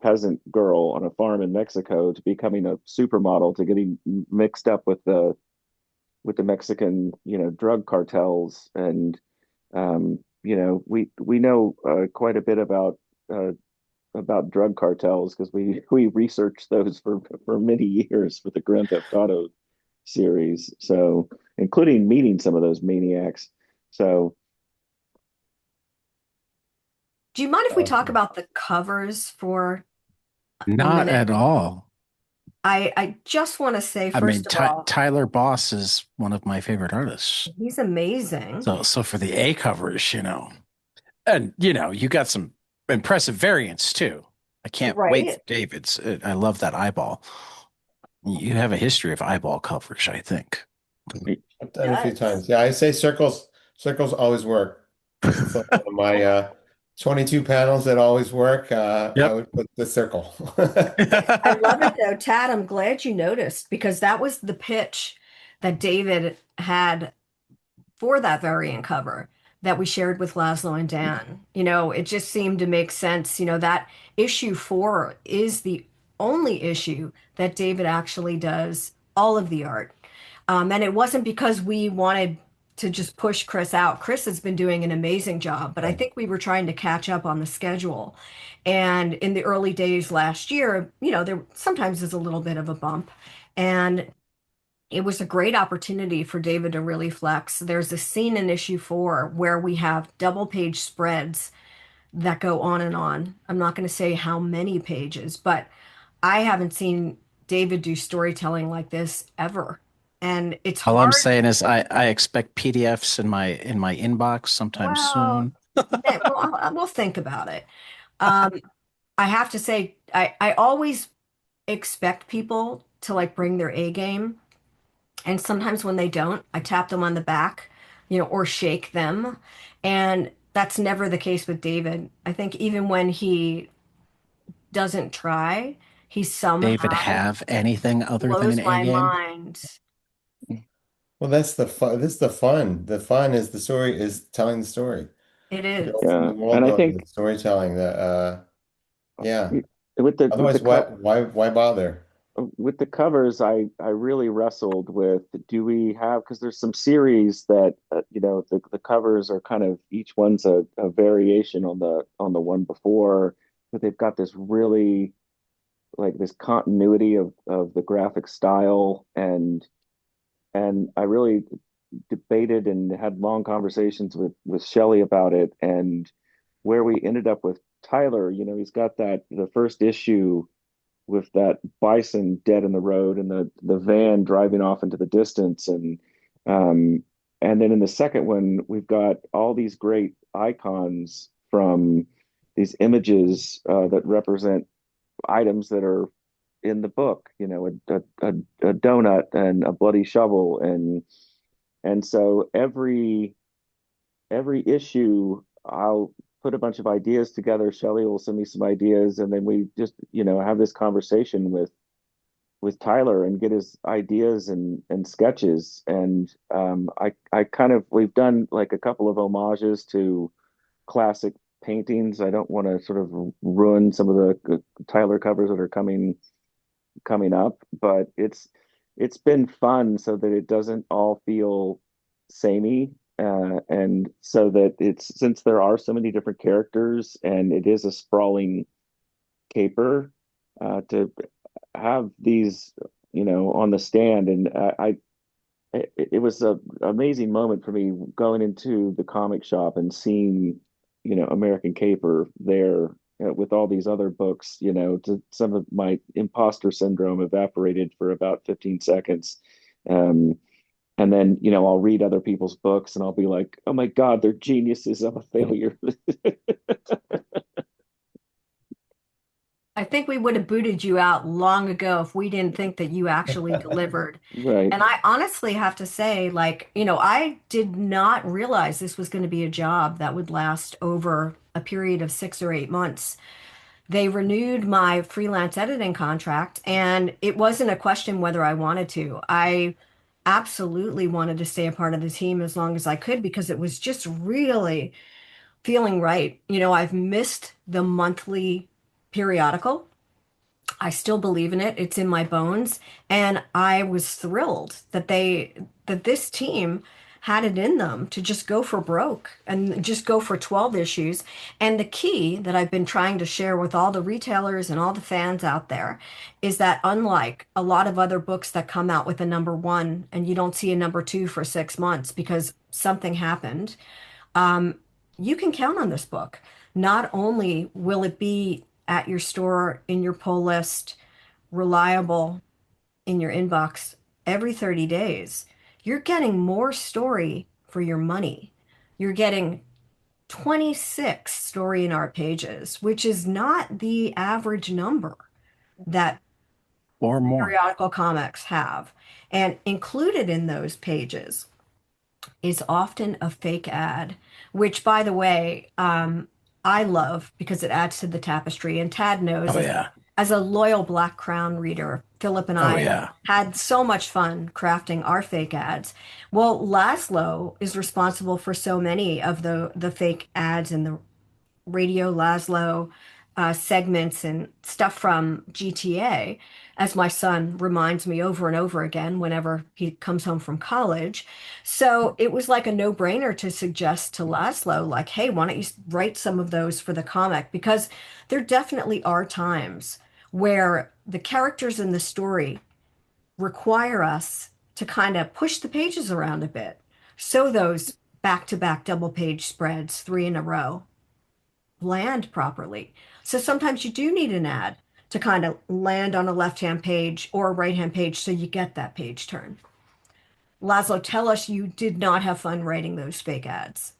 peasant girl on a farm in Mexico to becoming a supermodel to getting mixed up with the Mexican drug cartels. And we know quite a bit about drug cartels because we researched those for many years for the Grand Theft Auto series, so including meeting some of those maniacs. So Do you mind if we talk Awesome. about the covers for a Not minute? at all. I just want to say, I mean, first of all, Tyler Boss is one of my favorite artists. he's amazing. So for the A covers, and you got some impressive variants too. I can't wait for Right? David's. I love that eyeball. You have a history of eyeball coverage, I think. I've He done it a few does. times. Yeah, I say circles always work. It's like one of my 22 panels that always work. I Yep. would put the circle. I love it though, Tad. I'm glad you noticed because that was the pitch that David had for that variant cover. that we shared with Laszlo and Dan. It just seemed to make sense. That issue 4 is the only issue that David actually does all of the art. And it wasn't because we wanted to just push Chris out. Chris has been doing an amazing job, but I Right. think we were trying to catch up on the schedule. And in the early days last year, there sometimes is a little bit of a bump. And it was a great opportunity for David to really flex. There's a scene in issue 4 where we have double page spreads that go on and on. I'm not going to say how many pages, but I haven't seen David do storytelling like this ever. And it's All I'm hard. saying is I expect PDFs in my inbox sometime Well, soon. we'll think about it. Um, I have to say, I always expect people to like bring their A game. And sometimes when they don't, I tap them on the back, or shake them. And that's never the case with David. I think even when he doesn't try, he David somehow have anything other than an blows A my game? mind. Well, that's the fun. This is the fun. The fun is the story is telling the story. It The, is. the Yeah, world and I building, the think storytelling, yeah. with the Otherwise, cut why bother? with the covers, I really wrestled with, do we have, because there's some series that the covers are kind of, each one's a variation on the one before, but they've got this really, like, this continuity of the graphic style, and I really debated and had long conversations with Shelly about it, and where we ended up with Tyler. He's got that, the first issue with that bison dead in the road and the van driving off into the distance, um and then in the second one we've got all these great icons from these images that represent items that are in the book, a donut and a bloody shovel, and so every issue I'll put a bunch of ideas together. Shelly will send me some ideas, and then we just, have this conversation with Tyler and get his ideas and sketches. And I kind of, we've done like a couple of homages to classic paintings. I don't want to sort of ruin some of the Tyler covers that are coming up, but it's been fun so that it doesn't all feel samey, and so that it's, since there are so many different characters and it is a sprawling caper, to have these, on the stand. And it was a amazing moment for me going into the comic shop and seeing, American Caper there, with all these other books. Some of my imposter syndrome evaporated for about 15 seconds. Um, and then, I'll read other people's books and I'll be like, oh my God, they're geniuses. I'm a failure. I think we would have booted you out long ago if we didn't think that you actually delivered. Right. And I honestly have to say, like, I did not realize this was going to be a job that would last over a period of 6 or 8 months. They renewed my freelance editing contract, and it wasn't a question whether I wanted to. I absolutely wanted to stay a part of the team as long as I could because it was just really feeling right. I've missed the monthly periodical. I still believe in it. It's in my bones. And I was thrilled that this team had it in them to just go for broke and just go for 12 issues. And the key that I've been trying to share with all the retailers and all the fans out there is that unlike a lot of other books that come out with a number 1 and you don't see a number 2 for 6 months because something happened, um, you can count on this book. Not only will it be at your store, in your pull list, reliable in your inbox every 30 days, you're getting more story for your money. You're getting 26 story in art pages, which is not the average number that Or more? periodical comics have. And included in those pages is often a fake ad, which, by the way, I love because it adds to the tapestry. And Tad knows Oh as yeah. as a loyal Black Crown reader, Philip and Oh I yeah. had so much fun crafting our fake ads. Well, Lazlow is responsible for so many of the fake ads in the Radio Lazlow segments and stuff from GTA, as my son reminds me over and over again whenever he comes home from college. So it was like a no-brainer to suggest to Lazlow, like, hey, why don't you write some of those for the comic? Because there definitely are times where the characters in the story require us to kind of push the pages around a bit. So those back-to-back double page spreads, three in a row, land properly. So sometimes you do need an ad to kind of land on a left-hand page or a right-hand page so you get that page turn. Laszlo, tell us you did not have fun writing those fake ads.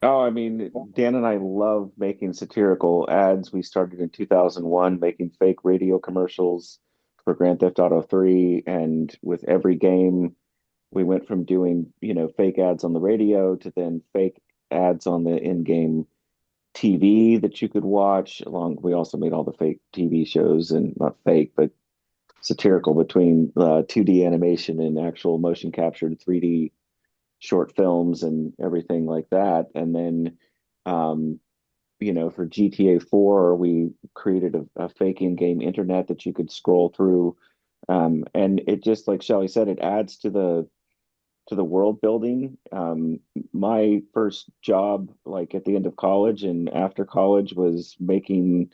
Oh, I mean, Dan and I love making satirical ads. We started in 2001 making fake radio commercials for Grand Theft Auto 3, and with every game, we went from doing, fake ads on the radio to then fake ads on the in-game TV that you could watch. We also made all the fake TV shows, and not fake, but satirical between 2D animation and actual motion captured 3D short films and everything like that. And then, um, for GTA 4, we created a fake in-game internet that you could scroll through. And it just, like Shelly said, it adds to the world building. My first job, like at the end of college and after college, was making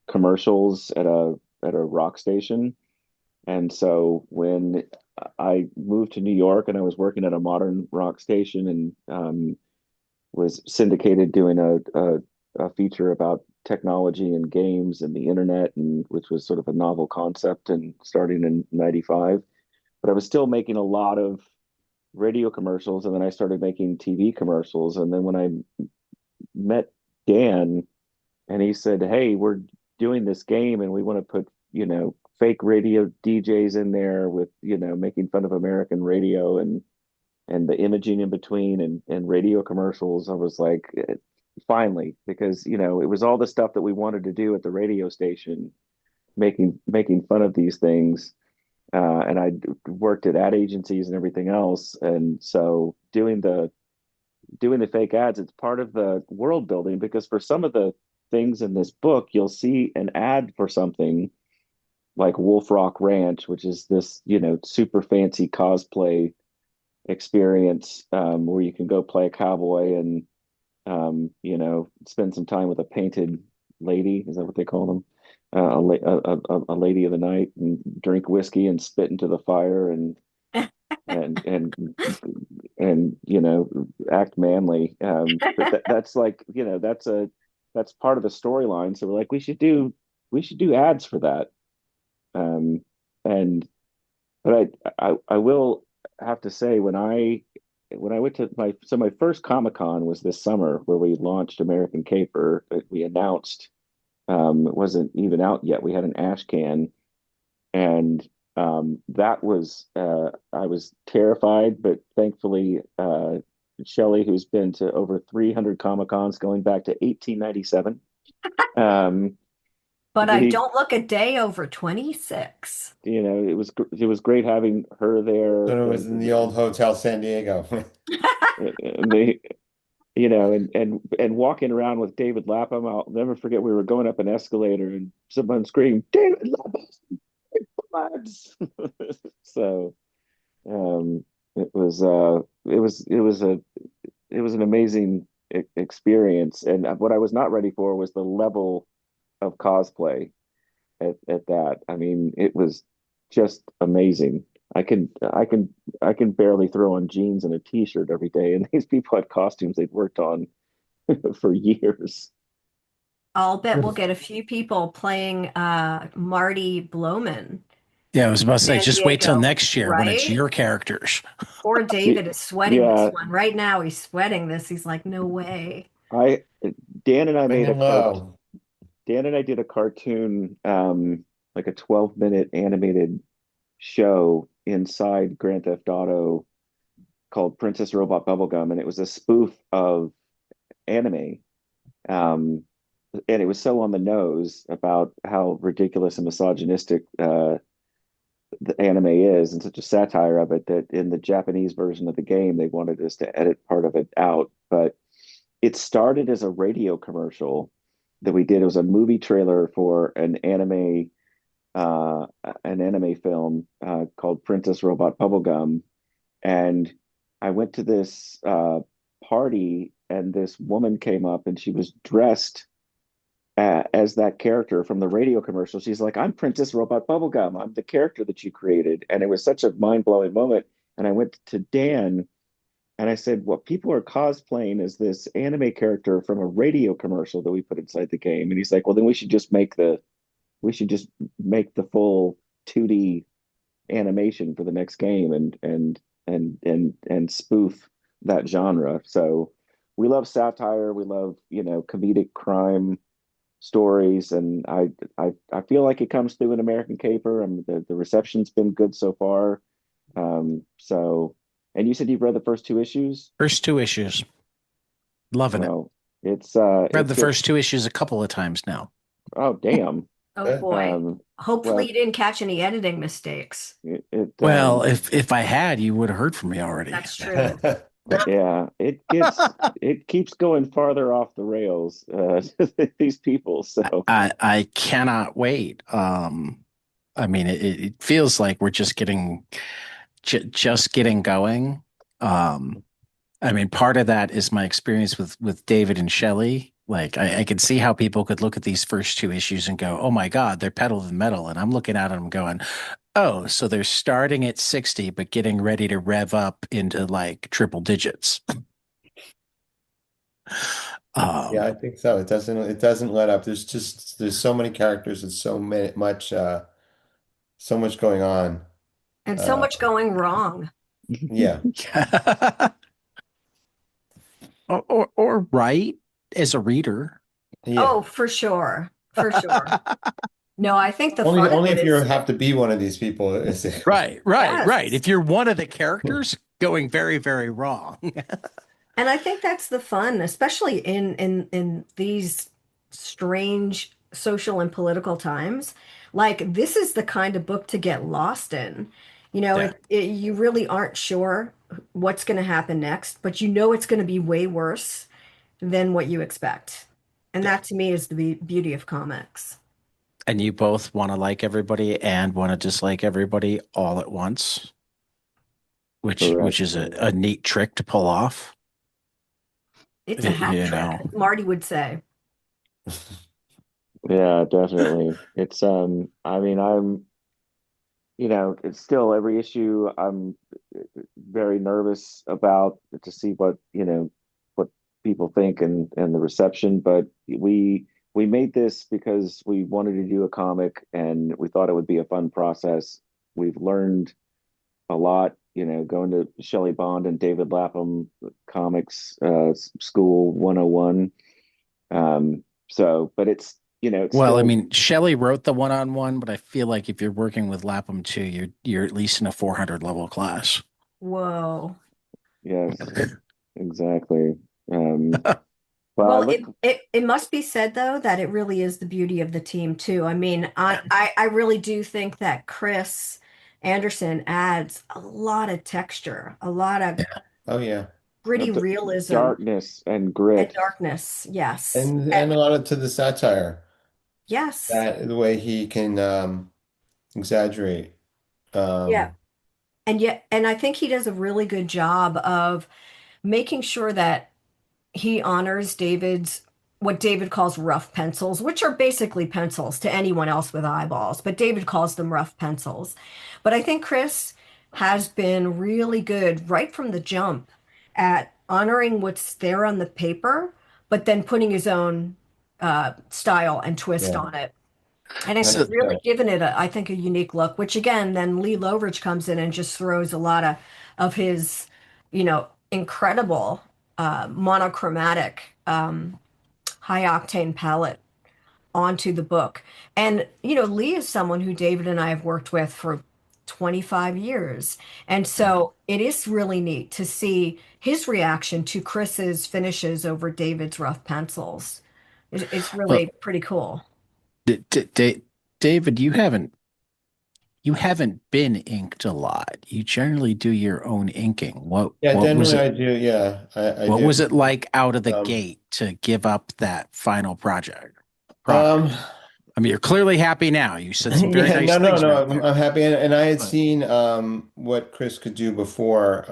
commercials at a rock station. And so when I moved to New York and I was working at a modern rock station, and was syndicated doing a feature about technology and games and the internet, and which was sort of a novel concept and starting in 95. But I was still making a lot of radio commercials, and then I started making TV commercials. And then when I met Dan, and he said, "Hey, we're doing this game, and we want to put, fake radio DJs in there with, making fun of American radio and the imaging in between and radio commercials." I was like, finally, because, it was all the stuff that we wanted to do at the radio station, making fun of these things. And I worked at ad agencies and everything else. And so doing the fake ads, it's part of the world building, because for some of the things in this book, you'll see an ad for something like Wolf Rock Ranch, which is this, super fancy cosplay experience, where you can go play a cowboy and, spend some time with a painted lady. Is that what they call them? A lady of the night, and drink whiskey and spit into the fire and and act manly. But that's like, that's part of the storyline. So we're like, we should do ads for that. Um, and but I will have to say, when I went to my first Comic-Con was this summer, where we launched American Caper. We announced, it wasn't even out yet. We had an ash can, and that was, I was terrified, but thankfully, Shelly, who's been to over 300 Comic Cons going back to 1897, um, But I we, don't look a day over 26. it was great having her there, So it was in the old Hotel San Diego. and they, and walking around with David Lapham. I'll never forget, we were going up an escalator and someone screamed, "David Lapham, lads!" So, it was an amazing experience. And what I was not ready for was the level of cosplay at that. I mean, it was just amazing. I can barely throw on jeans and a t-shirt every day, and these people had costumes they'd worked on for years. I'll bet we'll get a few people playing Marty Blowman Yeah, I was about in to say, San just wait till Diego, next year when it's right? your characters. Poor David is sweating this Yeah, one. Right now, he's sweating this. He's like, no way. I Dan and I Bring made a him cart. low. Dan and I did a cartoon, like a 12-minute animated show inside Grand Theft Auto called Princess Robot Bubblegum, and it was a spoof of anime. Um, and it was so on the nose about how ridiculous and misogynistic the anime is, and such a satire of it, that in the Japanese version of the game they wanted us to edit part of it out. But it started as a radio commercial that we did. It was a movie trailer for uh, an anime film called Princess Robot Bubblegum, and I went to this party, and this woman came up, and she was dressed as that character from the radio commercial. She's like, "I'm Princess Robot Bubblegum. I'm the character that you created." And it was such a mind-blowing moment. And I went to Dan and I said, "What people are cosplaying is this anime character from a radio commercial that we put inside the game." And he's like, "Well, then we should just make the full 2D animation for the next game and spoof that genre." So we love satire, we love, comedic crime stories, and I feel like it comes through in American Caper. I mean, the reception's been good so far. So, and you said you've read the first two issues? First two issues. Loving it. Well, Read it's the good. first two issues a couple of times now. Oh, damn. Oh Okay. boy. Hopefully Well, you didn't catch any editing mistakes. it Well, if I had, you would have heard from me already. That's true. yeah, it keeps going farther off the rails, these people. So I cannot wait. I mean, it feels like we're just getting going. Um, I mean, part of that is my experience with David and Shelley. Like, I can see how people could look at these first two issues and go, "Oh my God, they're pedal to the metal," and I'm looking at them going, "Oh, so they're starting at 60, but getting ready to rev up into like triple digits." Yeah, Um, I think so. It doesn't let up. There's so many characters and so much going on. And so Uh, much going wrong. yeah. or right as a reader. Yeah. Oh, for sure. For sure. No, I think the Only fun of only it if you is, have to be one of these people is it. Right. yes. If you're one of the characters going very, very wrong. And I think that's the fun, especially in these strange social and political times. Like this is the kind of book to get lost in. Yeah. You really aren't sure what's going to happen next, but you know it's going to be way worse than what you expect. And Yeah. that to me is the beauty of comics. And you both want to like everybody and want to dislike everybody all at once, which correct. is a neat trick to pull off. It's a hat You trick, know. as Marty would say. Yeah, definitely. It's I mean, it's still every issue I'm very nervous about to see what people think and the reception. But we made this because we wanted to do a comic and we thought it would be a fun process. We've learned a lot, going to Shelly Bond and David Lapham comics school 101. But it's Well, I still, mean, Shelley wrote the one-on-one, but I feel like if you're working with Lapham too, you're at least in a 400 level class. Whoa. yes, exactly. Um, but I Well, look, it must be said though that it really is the beauty of the team too. I mean, I really do think that Chris Anderson adds a lot of texture, a lot of Oh yeah. gritty the realism darkness and and grit. darkness. Yes. And a lot of to the satire. Yes. That the way he can exaggerate. Yeah. Um And I think he does a really good job of making sure that he honors what David calls rough pencils, which are basically pencils to anyone else with eyeballs, but David calls them rough pencils. But I think Chris has been really good right from the jump at honoring what's there on the paper, but then putting his own style and twist yeah. on it. And it's So, really 100%. given it, I think, a unique look, which again, then Lee Loveridge comes in and just throws a lot of his, incredible monochromatic, high octane palette onto the book. And, Lee is someone who David and I have worked with for 25 years. And so it is really neat to see his reaction to Chris's finishes over David's rough pencils. It's Well, really pretty cool. D D D David, you haven't been inked a lot. You generally do your own inking. What Yeah, what was generally it? I do. Yeah, I What do. was it like out of the Um, gate to give up that final um, product? I mean, you're clearly happy now. You said some very yeah, nice no, no, things no. right I'm there. happy, and I had But seen what Chris could do before.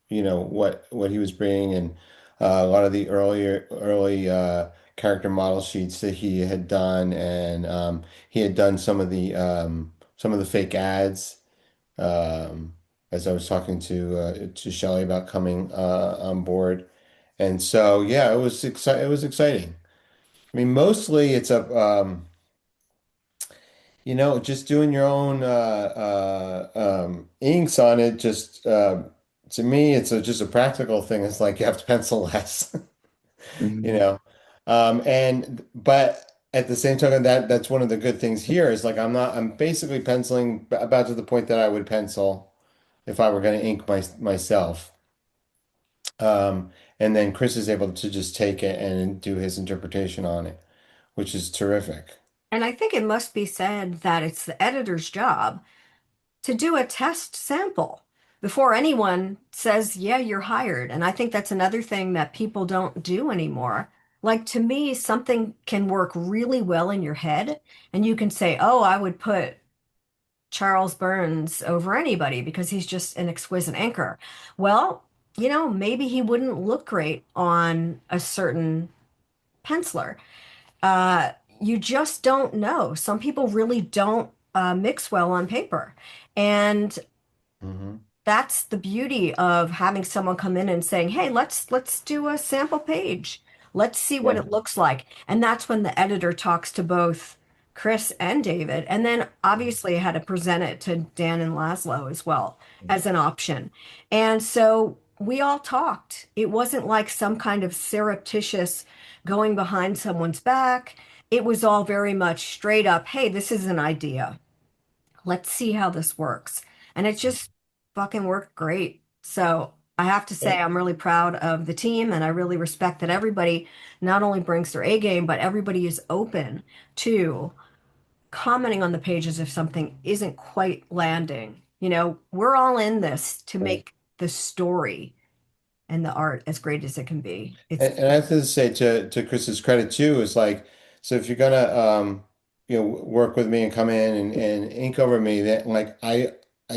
What he was bringing, and a lot of the early character model sheets that he had done, and he had done some of the fake ads. Um, as I was talking to Shelly about coming on board, and so yeah, it was exciting. I mean, mostly it's just doing your own inks on it. Just to me, it's just a practical thing. It's like you have to pencil less, you Mhm. know. And but at the same token, that's one of the good things here is like I'm basically penciling about to the point that I would pencil if I were going to ink myself. And then Chris is able to just take it and do his interpretation on it, which is terrific. And I think it must be said that it's the editor's job to do a test sample before anyone says, yeah, you're hired. And I think that's another thing that people don't do anymore. Like to me, something can work really well in your head, and you can say, oh, I would put Charles Burns over anybody because he's just an exquisite anchor. Well, maybe he wouldn't look great on a certain penciler. Uh, you just don't know. Some people really don't mix well on paper. And Hmm. that's the beauty of having someone come in and saying, "Hey, let's do a sample page. Let's see what Yeah. it looks like." And that's when the editor talks to both Chris and David, and then obviously I had to present it to Dan and Laszlo as well as an option. And so we all talked. It wasn't like some kind of surreptitious going behind someone's back. It was all very much straight up, "Hey, this is an idea. Let's see how this works." And it just fucking worked great. So I have to say, I'm really proud of the team and I really respect that everybody not only brings their A game, but everybody is open to commenting on the pages if something isn't quite landing. We're all in this to Right. make the story and the art as great as it can be. It's And I have to say to Chris's credit too, is like, so if you're gonna work with me and come in and ink over me, that like I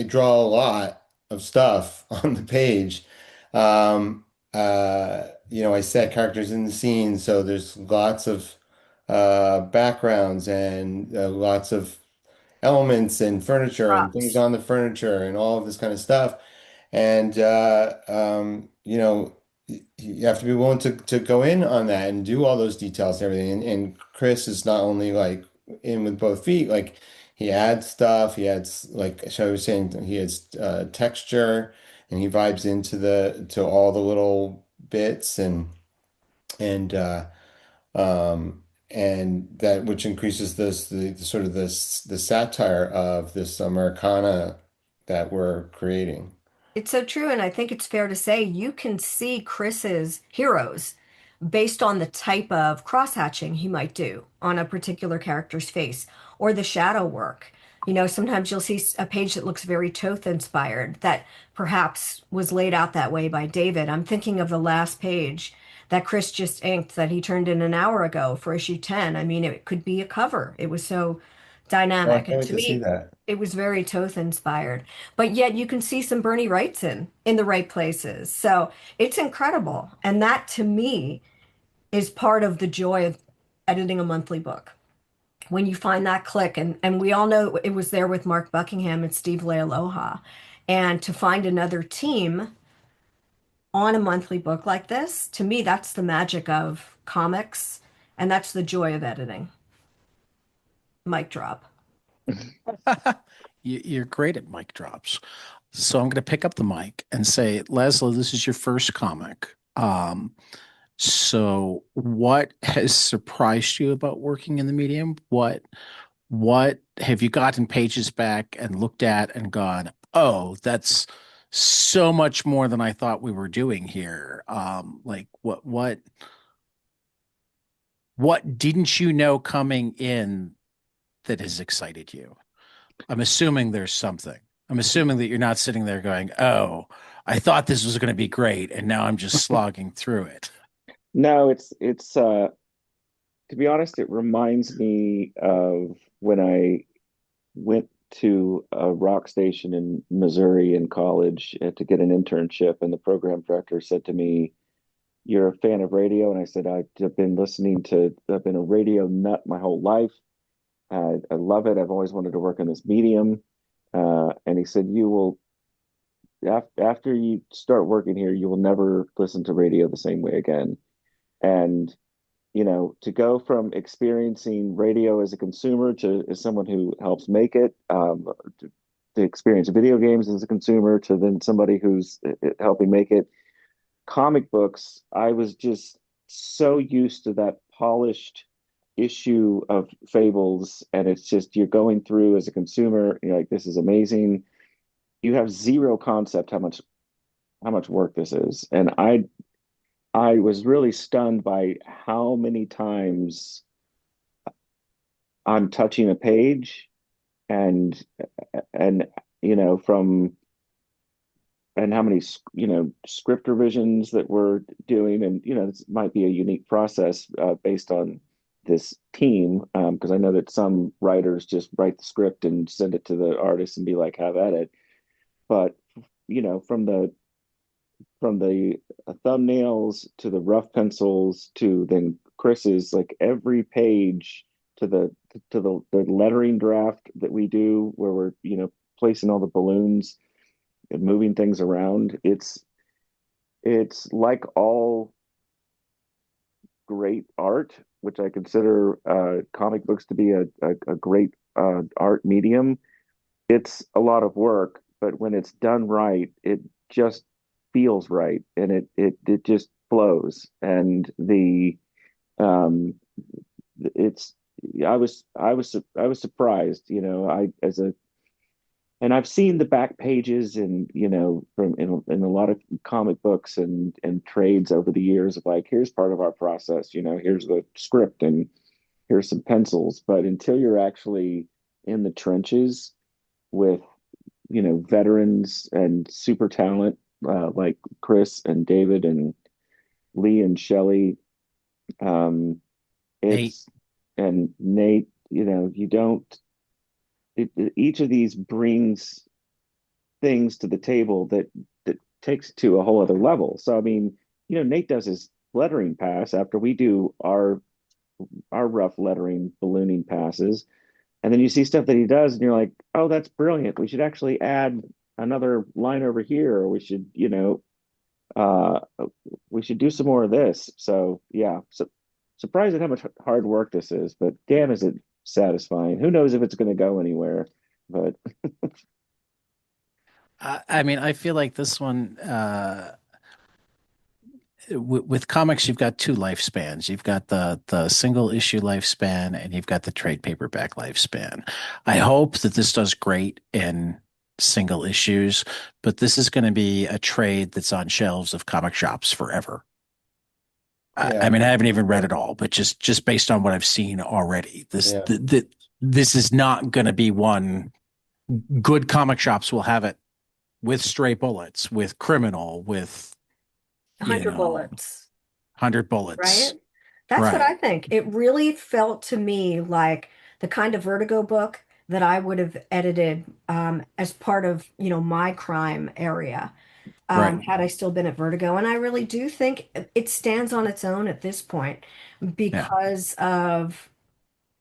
draw a lot of stuff on the page. I set characters in the scene, so there's lots of backgrounds and lots of elements and furniture and things props. on the furniture and all of this kind of stuff. And you have to be willing to go in on that and do all those details and everything. And Chris is not only like in with both feet, like he adds stuff, he adds like Shelly was saying, he adds texture and he vibes into the to all the little bits and and that which increases the sort of this the satire of this Americana that we're creating. It's so true, and I think it's fair to say you can see Chris's heroes based on the type of cross-hatching he might do on a particular character's face or the shadow work. Sometimes you'll see a page that looks very Toth inspired that perhaps was laid out that way by David. I'm thinking of the last page that Chris just inked that he turned in an hour ago for issue 10. I mean, it could be a cover. It was so Oh, I dynamic. can't And wait to to see me, that. it was very Toth inspired. But yet you can see some Bernie Wrightson in the right places. So it's incredible. And that to me is part of the joy of editing a monthly book. When you find that click, and we all know it was there with Mark Buckingham and Steve Lealoha. And to find another team on a monthly book like this, to me, that's the magic of comics, and that's the joy of editing. Mic drop. you're great at mic drops. So I'm going to pick up the mic and say, Leslie, this is your first comic. So what has surprised you about working in the medium? What have you gotten pages back and looked at and gone, oh, that's so much more than I thought we were doing here. Like what what didn't you know coming in that has excited you? I'm assuming there's something. I'm assuming that you're not sitting there going, "Oh, I thought this was going to be great, and now I'm just slogging through it." No, it's to be honest, it reminds me of when I went to a rock station in Missouri in college to get an internship, and the program director said to me, "You're a fan of radio?" And I said, I've been a radio nut my whole life. I love it. I've always wanted to work in this medium." And he said, "You will, after you start working here, you will never listen to radio the same way again." And to go from experiencing radio as a consumer to as someone who helps make it, to experience video games as a consumer to then somebody who's helping make it, comic books, I was just so used to that polished issue of Fables, and it's just you're going through as a consumer, you're like, this is amazing. You have zero concept how much work this is. And I was really stunned by how many times I'm touching a page and and from and how many script revisions that we're doing, and this might be a unique process based on this team, because I know that some writers just write the script and send it to the artist and be like, have at it. But from the thumbnails to the rough pencils to then Chris's, like every page to the lettering draft that we do where we're placing all the balloons and moving things around. It's like all great art, which I consider comic books to be a great art medium. It's a lot of work, but when it's done right, it just feels right, and it just flows. And the it's I was surprised, I as a and I've seen the back pages and from in a lot of comic books and trades over the years of like, here's part of our process, here's the script and here's some pencils. But until you're actually in the trenches with veterans and super talent, like Chris and David and Lee and Shelly, um, Nate, it's and Nate, you don't. Each of these brings things to the table that takes it to a whole other level. So I mean, Nate does his lettering pass after we do our rough lettering ballooning passes, and then you see stuff that he does, and you're like, oh, that's brilliant. We should actually add another line over here, or uh, we should do some more of this. So yeah, so surprised at how much hard work this is, but damn, is it satisfying. Who knows if it's going to go anywhere, but I mean, I feel like this one, with comics, you've got two lifespans. You've got the single issue lifespan, and you've got the trade paperback lifespan. I hope that this does great in single issues, but this is going to be a trade that's on shelves of comic shops forever. I Yeah, mean, I haven't even read it all, but just based on what I've seen already, yeah. this is not going to be one. Good comic shops will have it with Stray Bullets, with Criminal, with you 100 know, bullets, 100 Bullets. right? That's what Right, I think. It really felt to me like the kind of Vertigo book that I would have edited as part of, my crime area, right. had I still been at Vertigo. And I really do think it stands on its own at this point Yeah. because of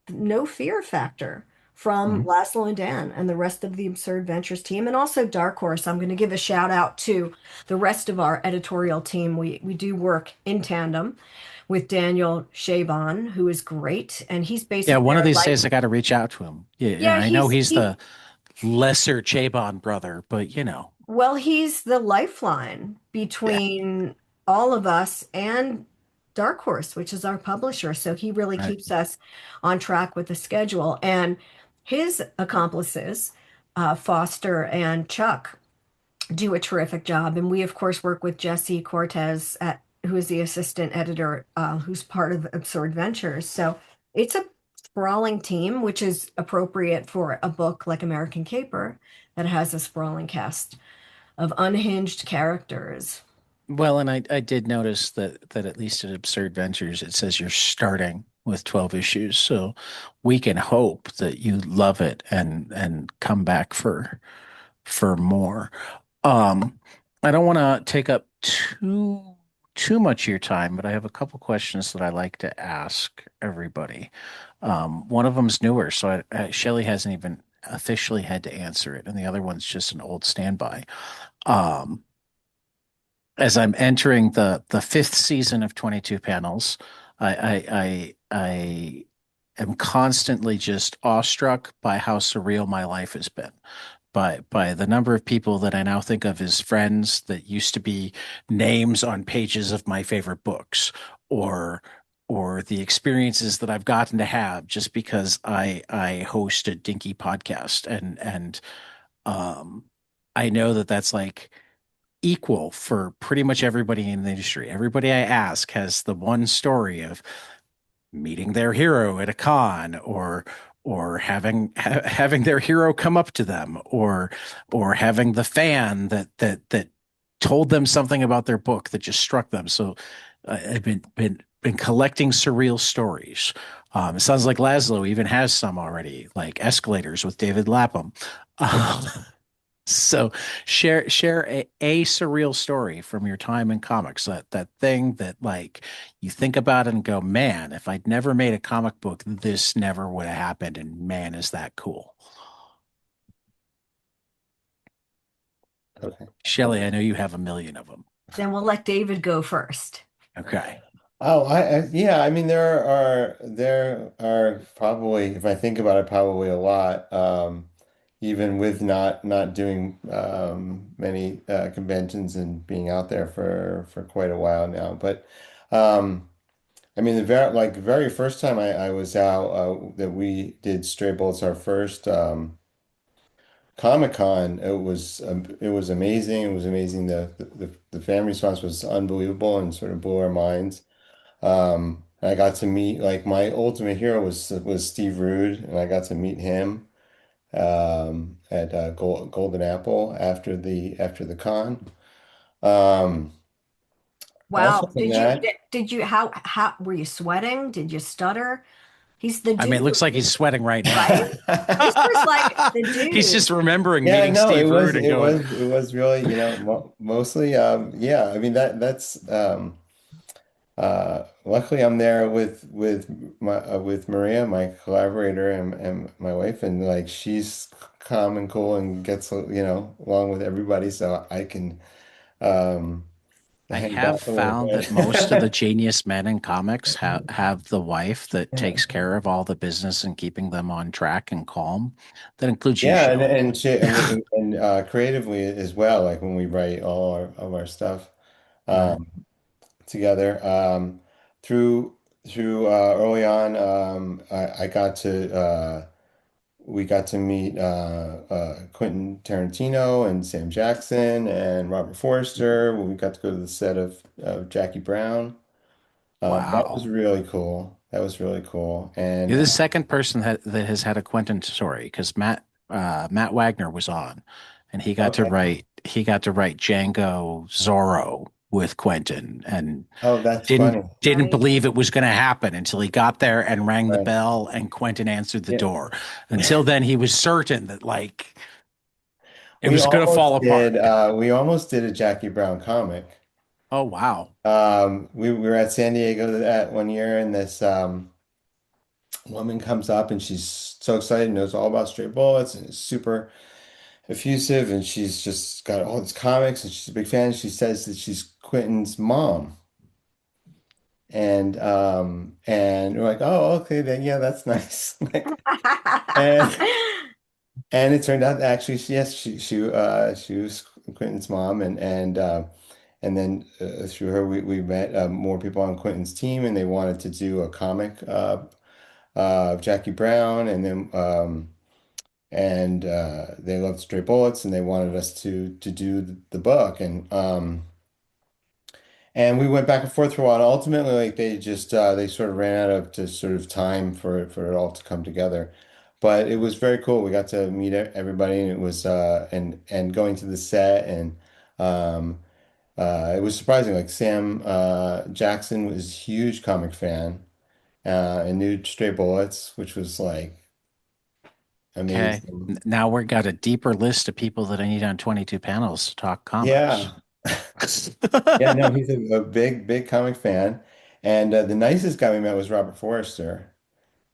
no fear factor from Mhm. Laszlo and Dan and the rest of the Absurd Ventures team, and also Dark Horse. I'm going to give a shout out to the rest of our editorial team. We do work in tandem with Daniel Shabon, who is great, and he's Yeah, basically one of our these life. days I got to reach out to him. Yeah, Yeah, I know he's he's he the lesser Chabon brother, but well, he's the lifeline yeah, between all of us and Dark Horse, which is our publisher. So he really right. keeps us on track with the schedule. And his accomplices, Foster and Chuck, do a terrific job. And we, of course, work with Jesse Cortez who is the assistant editor, who's part of Absurd Ventures. So it's a sprawling team, which is appropriate for a book like American Caper that has a sprawling cast of unhinged characters. Well, and I did notice that at least at Absurd Ventures, it says you're starting with 12 issues. So we can hope that you love it and come back for more. Um, I don't want to take up too much of your time, but I have a couple questions that I like to ask everybody. One of them's newer, so Shelly hasn't even officially had to answer it, and the other one's just an old standby. Um, as I'm entering the fifth season of 22 panels, I am constantly just awestruck by how surreal my life has been. By the number of people that I now think of as friends that used to be names on pages of my favorite books, or or the experiences that I've gotten to have just because I host a dinky podcast, and um I know that that's like equal for pretty much everybody in the industry. Everybody I ask has the one story of meeting their hero at a con, or having their hero come up to them, or having the fan that told them something about their book that just struck them. So I've been collecting surreal stories. It sounds like Lazlow even has some already, like Escalators with David Lapham. So share a surreal story from your time in comics, that thing that like you think about it and go, man, if I'd never made a comic book, this never would have happened, and man, is that cool. Okay. Shelley, I know you have a million of them. Then we'll let David go first. Okay. Oh, yeah, I mean there are probably, if I think about it, probably a lot. Even with not doing many conventions and being out there for quite a while now. But um I mean the very first time I was out that we did Stray Bullets, our first Comic-Con, it was amazing. It was amazing. The fan response was unbelievable and sort of blew our minds. I got to meet, like, my ultimate hero was Steve Rude, and I got to meet him at Golden Apple after the con. Um, Also Wow. from that, Did you how were you sweating? Did you stutter? He's the I mean, dude, it looks like he's sweating right now. right? This was like the He's dude. just remembering yeah, meeting no, Steve Rude and going, it was really, mostly, yeah. I mean that's luckily I'm there with Maria, my collaborator, and my wife, and like she's calm and cool and gets along with everybody, so I can um I hang have back a little found that most of the bit. genius men in comics have the wife that takes care of all the business and keeping them on track and calm. That includes you, Yeah, Shelley. and creatively as well, like when we write all of our stuff Right. um, together. Through early on, I got to we got to meet Quentin Tarantino and Sam Jackson and Robert Forster. We got to go to the set of Jackie Brown. That was Wow. really cool. That was really cool. And You're the second person that has had a Quentin story, because Matt Wagner was on, and okay. he got to write Django Zorro with Quentin, and Oh, that's funny. didn't Right. believe it was going to happen until he got there and rang the Right. bell and Quentin answered the Yeah. door. Until then, he was certain that like it We was going to fall almost did apart. we almost did a Jackie Brown comic. Oh wow. We were at San Diego that one year, and this woman comes up and she's so excited, knows all about Stray Bullets, and is super effusive, and she's just got all these comics, and she's a big fan. She says that she's Quentin's mom. And we're like, oh, okay, then yeah, that's nice. And it turned out that actually, yes, she was Quentin's mom, and then through her, we met more people on Quentin's team, and they wanted to do a comic of Jackie Brown, and then they loved Stray Bullets, and they wanted us to do the book, And we went back and forth for a while. And ultimately, like they sort of ran out of just sort of time for it all to come together. But it was very cool. We got to meet everybody, and it was and going to the set, and um, it was surprising. Like Sam Jackson was a huge comic fan, and knew Stray Bullets, which was like Okay. amazing. Now we've got a deeper list of people that I need on 22 panels to talk comics. Yeah. Yeah, no, he's a big comic fan. And the nicest guy we met was Robert Forrester,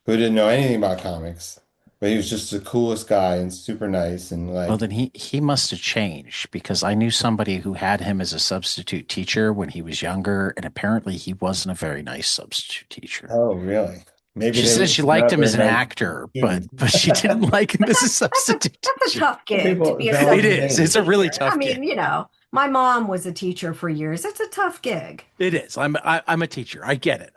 who didn't know anything about comics, but he was just the coolest guy and super nice. And Well, like, then he must have changed because I knew somebody who had him as a substitute teacher when he was younger, and apparently he wasn't a very nice substitute teacher. oh, really? Maybe She they says were she liked not him as very an nice actor, but students. she didn't like him But as a substitute that's a teacher. tough Some gig to people, be a valid It opinion. is. It's substitute a really teacher. I tough mean, gig. my mom was a teacher for years. It's a tough gig. It is. I'm a teacher. I get it.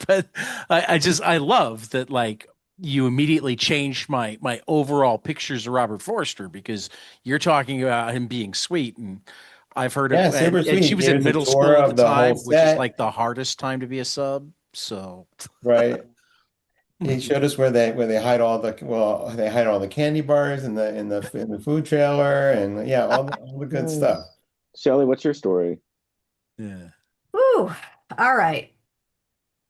But I love that like you immediately changed my overall pictures of Robert Forster because you're talking about him being sweet and I've heard Yeah, it super and sweet. she He was gave in us a middle tour school at the of the whole time, which is set, like the hardest time to be a sub. So right? He showed us where they hide they hide all the candy bars in the food trailer, and yeah, all the good stuff. Nice. Shelly, what's your story? yeah. Ooh, all right.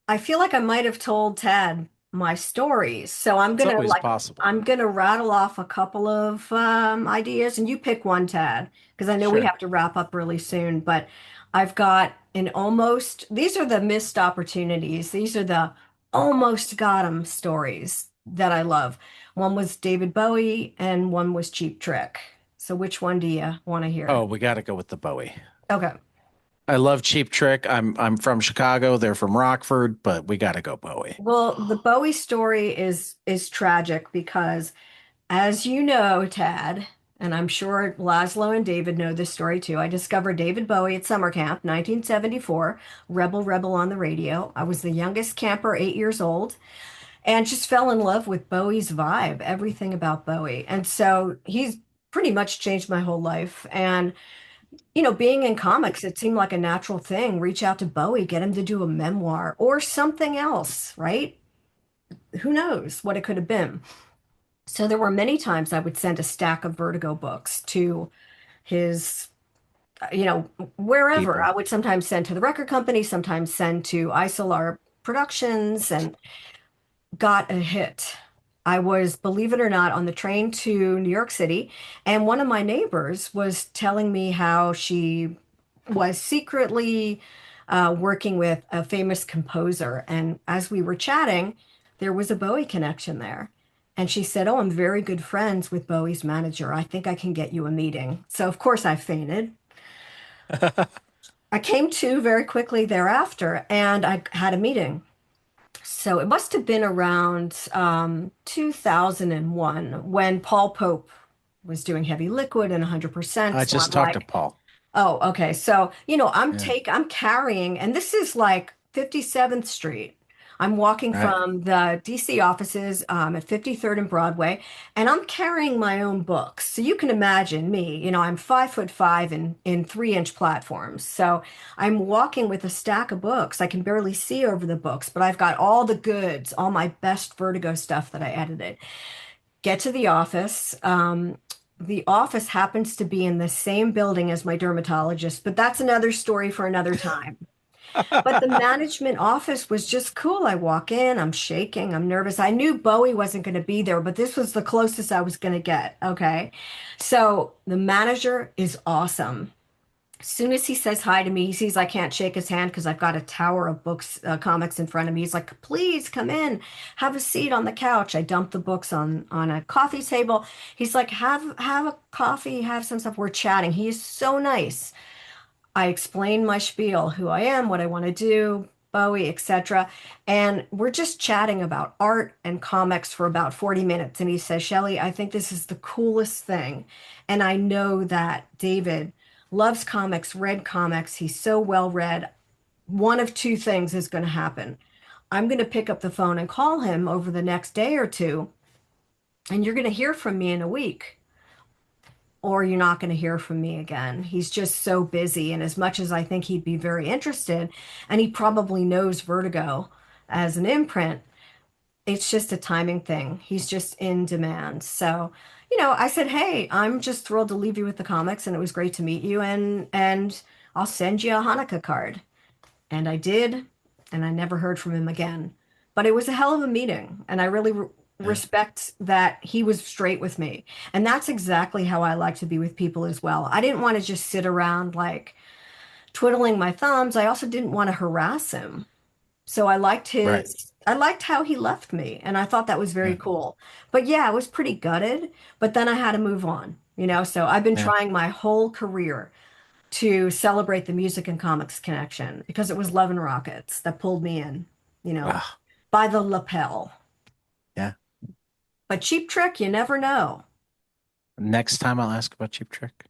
I feel like I might have told Tad my stories. So It's always possible. I'm gonna rattle off a couple of ideas and you pick one, Tad, because I know we Sure. have to wrap up really soon, but I've got these are the missed opportunities. These are the almost got 'em stories that I love. One was David Bowie and one was Cheap Trick. So which one do you want to hear? Oh, we got to go with the Bowie. Okay. I love Cheap Trick. I'm from Chicago. They're from Rockford, but we got to go Bowie. Well, the Bowie story is tragic because, as you know, Tad, and I'm sure Laszlo and David know this story too. I discovered David Bowie at summer camp, 1974, Rebel Rebel on the radio. I was the youngest camper, 8 years old, and just fell in love with Bowie's vibe, everything about Bowie. And so he's pretty much changed my whole life. And being in comics, it seemed like a natural thing. Reach out to Bowie, get him to do a memoir or something else, right? Who knows what it could have been. So there were many times I would send a stack of Vertigo books to his, wherever. I People. would sometimes send to the record company, sometimes send to Isolar Productions, and got a hit. I was, believe it or not, on the train to New York City, and one of my neighbors was telling me how she was secretly working with a famous composer. And as we were chatting, there was a Bowie connection there. And she said, "Oh, I'm very good friends with Bowie's manager. I think I can get you a meeting." So, of course, I fainted. I came to very quickly thereafter and I had a meeting. So it must have been around 2001 when Paul Pope was doing Heavy Liquid and 100%. I So I'm just talked to like, Paul. oh, okay. So, Yeah. I'm carrying, and this is like 57th Street. I'm walking Right. from the DC offices at 53rd and Broadway, and I'm carrying my own books. So you can imagine me, I'm 5'5" in 3-inch platforms. So I'm walking with a stack of books. I can barely see over the books, but I've got all the goods, all my best Vertigo stuff that I edited. Get to the office happens to be in the same building as my dermatologist, but that's another story for another time. But the management office was just cool. I walk in, I'm shaking, I'm nervous. I knew Bowie wasn't going to be there, but this was the closest I was going to get. Okay. So the manager is awesome. As soon as he says hi to me, he sees I can't shake his hand because I've got a tower of books, comics in front of me. He's like, "Please come in, have a seat on the couch." I dump the books on a coffee table. He's like, "Have a coffee, have some stuff." We're chatting. He is so nice. I explain my spiel, who I am, what I want to do, Bowie, etc. And we're just chatting about art and comics for about 40 minutes. And he says, "Shelly, I think this is the coolest thing. And I know that David loves comics, read comics. He's so well read. One of two things is going to happen. I'm going to pick up the phone and call him over the next day or two, and you're going to hear from me in a week. or you're not going to hear from me again. He's just so busy. And as much as I think he'd be very interested, and he probably knows Vertigo as an imprint, it's just a timing thing. He's just in demand. So, I said, "Hey, I'm just thrilled to leave you with the comics, and it was great to meet you, and I'll send you a Hanukkah card." And I did, and I never heard from him again. But it was a hell of a meeting, and I really Yeah. respect that he was straight with me. And that's exactly how I like to be with people as well. I didn't want to just sit around like twiddling my thumbs. I also didn't want to harass him. So Right. I liked how he left me, and I thought that was very Yeah. cool. But yeah, I was pretty gutted, but then I had to move on, So I've been Yeah. trying my whole career to celebrate the music and comics connection because it was Love and Rockets that pulled me in, you know, Wow. by the lapel. Yeah. But Cheap Trick, you never know. Next time I'll ask about Cheap Trick.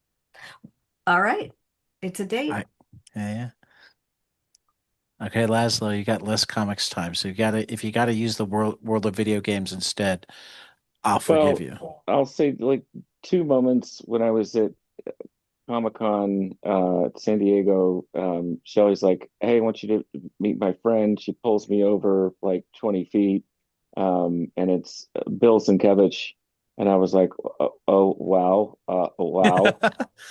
All right, it's a date. I, yeah, yeah. Okay, Laszlo, you got less comics time, so if you gotta use the world of video games instead, I'll forgive Well, you. I'll say like two moments when I was at Comic-Con San Diego. Shelly's like, "Hey, I want you to meet my friend." She pulls me over like 20 feet, and it's Bill Sienkiewicz, and I was like, "Oh, wow, wow."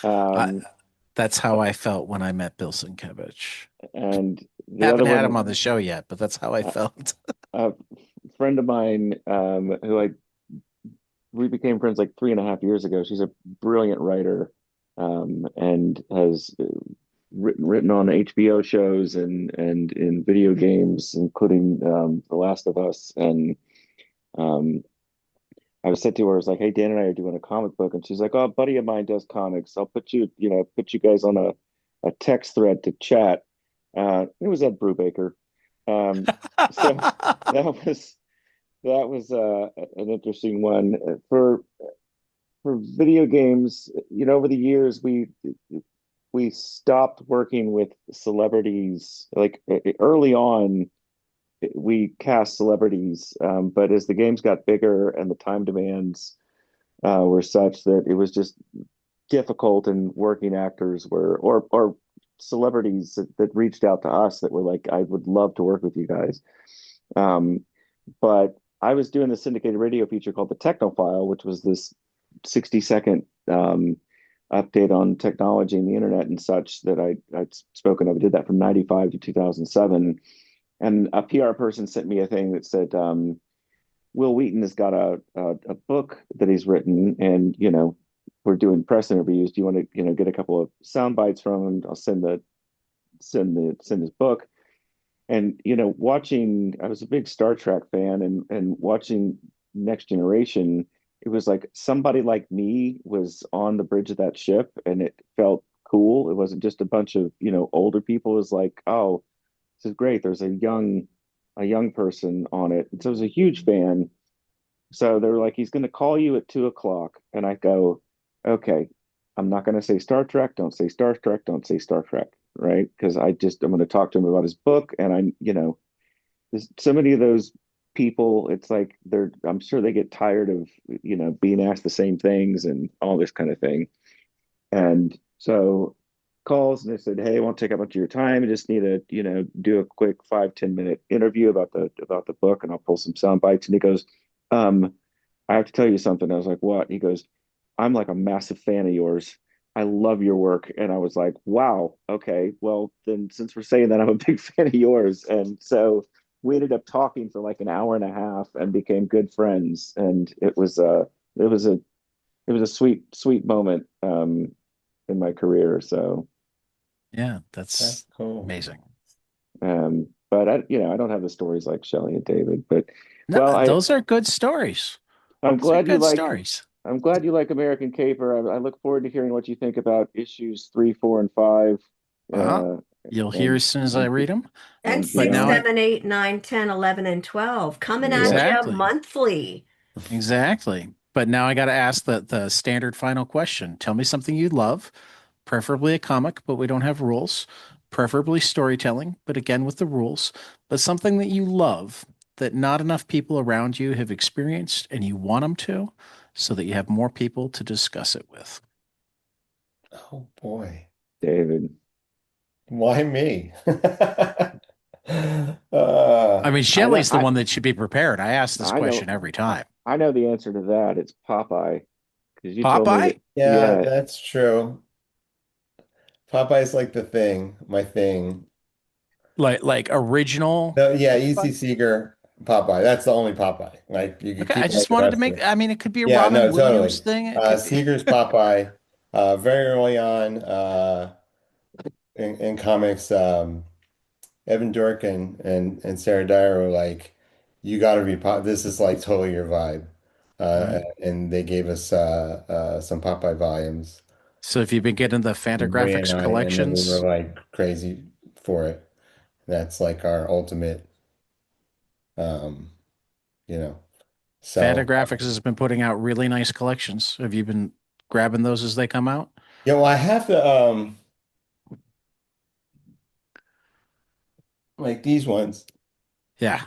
I, Um, that's how I felt when I met Bill Sienkiewicz. and the other Haven't had him one, on the show yet, but that's how I uh, felt. a friend of mine, who we became friends like 3.5 years ago. She's a brilliant writer, and has written on HBO shows and in video games, including The Last of Us. And um, I was said to her, I was like, "Hey, Dan and I are doing a comic book," and she's like, "Oh, a buddy of mine does comics. I'll put you guys on a text thread to chat." It was Ed Brubaker. So that was an interesting one for video games. Over the years, we stopped working with celebrities. Like early on, we cast celebrities, but as the games got bigger and the time demands were such that it was just difficult, and working actors were or celebrities that reached out to us that were like, "I would love to work with you guys." Um, but I was doing the syndicated radio feature called the Technophile, which was this 60-second update on technology and the internet and such that I'd spoken of. I did that from 95 to 2007. And a PR person sent me a thing that said, Will Wheaton has got a book that he's written, and, we're doing press interviews. Do you want to, get a couple of sound bites from him? I'll send his book. And watching, I was a big Star Trek fan, and watching Next Generation, it was like somebody like me was on the bridge of that ship, and it felt cool. It wasn't just a bunch of older people. It was like, "Oh, this is great. There's a young person on it." And so I was a huge fan. So they were like, "He's going to call you at 2 o'clock," and I go, "Okay, I'm not going to say Star Trek. Don't say Star Trek. Don't say Star Trek." Right? Because I'm going to talk to him about his book, and there's so many of those people. It's like I'm sure they get tired of being asked the same things and all this kind of thing. And so calls, and they said, "Hey, I won't take up much of your time. I just need to do a quick 5-10 minute interview about the book, and I'll pull some sound bites." And he goes, um, "I have to tell you something." I was like, "What?" He goes, "I'm like a massive fan of yours. I love your work." And I was like, "Wow, okay. Well, then since we're saying that, I'm a big fan of yours." And so we ended up talking for like an hour and a half and became good friends. And it was a sweet, sweet moment in my career. So Yeah, That's that's cool. amazing. but I don't have the stories like Shelley and David. But No, well, those are good stories. I'm Those are glad you good like stories. I'm glad you like American Caper. I look forward to hearing what you think about issues 3, 4, and 5, Uh-huh. uh, You'll hear and as soon as I read them. And and But six, now beyond. I seven, eight, nine, 10, 11, and 12 coming at Yeah. you exactly. monthly. Exactly. But now I got to ask the standard final question. Tell me something you love, preferably a comic, but we don't have rules. Preferably storytelling, but again with the rules. But something that you love that not enough people around you have experienced and you want them to, so that you have more people to discuss it with. Oh boy. David. Why me? I mean, I know Shelley's the one that should be prepared. I ask this I question know every time. I know the answer to that. It's Popeye. Because you told me that, Popeye? Yeah, yeah, that's true. Popeye's like the thing, my thing. Like original No, yeah, E.C. Popeye? Seeger, Popeye. That's the only Popeye. Like you could Okay, I keep all just the wanted to rest of make, it. I mean, it could be a Yeah, Robin no, Williams totally. thing. It could be. Seeger's Popeye, very early on in comics, Evan Dorkin and Sarah Dyer were like, "You got to be pop. This is like totally your vibe," Right. and they gave us some Popeye volumes. So if you've been getting the Maria Fantagraphics and then we were collections, like crazy for it. That's like our ultimate, um, you know. So Fantagraphics has been putting out really nice collections. Have you been grabbing those as they come out? yeah, well, I have to like these ones. Yeah.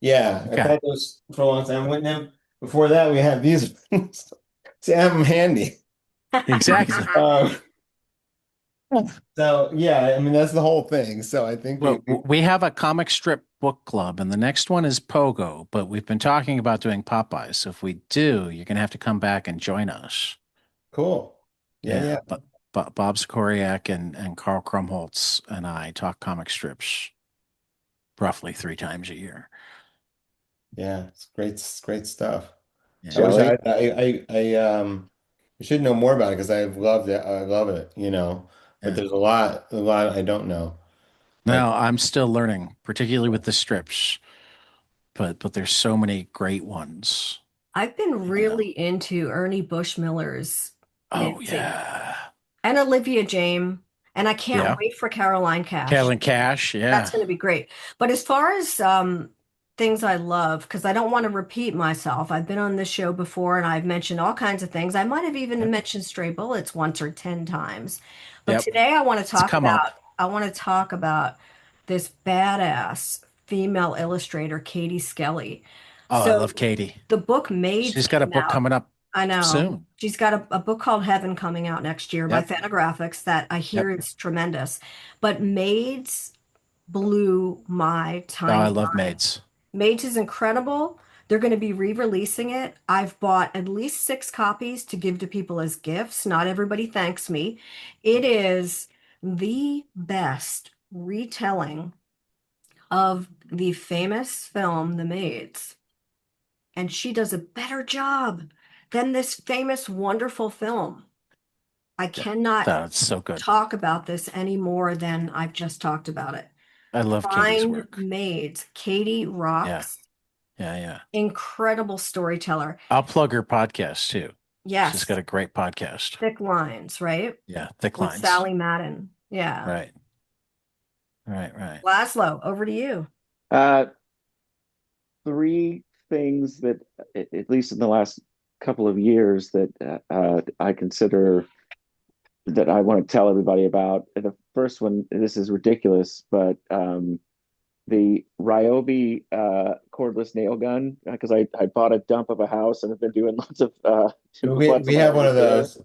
Yeah, I've Okay. had those for a long time. With them before that, we had these ones. See, I have them handy. Exactly. Um, so yeah, I mean that's the whole thing. So I think Well, we have a comic strip book club, and the next one is Pogo, but we've been talking about doing Popeyes. So if we do, you're going to have to come back and join us. cool. Yeah, Yeah. yeah, But Bob Skoriak and Carl Krumholtz and I talk comic strips roughly 3 times a year. yeah. It's great stuff. I Yeah. wish Shelley. I should know more about it because I've loved it. I love it, you know. But Yeah. there's a lot I don't know. Like, No, I'm still learning, particularly with the strips, but there's so many great ones, I've been you know. really into Ernie Bushmiller's Oh knitting yeah. and Olivia Jame, and I can't Yeah. wait for Caroline Cash. Calvin Cash, That's yeah. going to be great. But as far as things I love, because I don't want to repeat myself, I've been on this show before and I've mentioned all kinds of things. I might have even Yep. mentioned Stray Bullets once or 10 times. But Yep. today It's come up. I want to talk about this badass female illustrator, Katie Skelly. Oh, I So love Katie. the book Maids She's got a came book out. coming up I know. soon. She's got a book called Heaven coming out next year by Yep. Fantagraphics that I hear Yep. is tremendous. But Maids blew my Oh, I tiny love mind. maids. Mage is incredible. They're going to be re-releasing it. I've bought at least 6 copies to give to people as gifts. Not everybody thanks me. It is the best retelling of the famous film The Maids, and she does a better job than this famous, wonderful film. I Yeah. cannot That's so good. talk about this any more than I've just talked about it. I love Katie's Find work. Maids. Katie Yeah. rocks. Yeah. Yeah. Incredible storyteller. I'll plug her podcast too. She's Yes, got a great podcast. thick lines, right? Yeah. Thick With lines. Sally Madden. Yeah. Right. Right. Right. Laszlo, over to you. Uh, three things that, at least in the last couple of years, that I consider that I want to tell everybody about. The first one, this is ridiculous, but the Ryobi cordless nail gun, because I bought a dump of a house and have been doing lots we of my have own one of repair. those.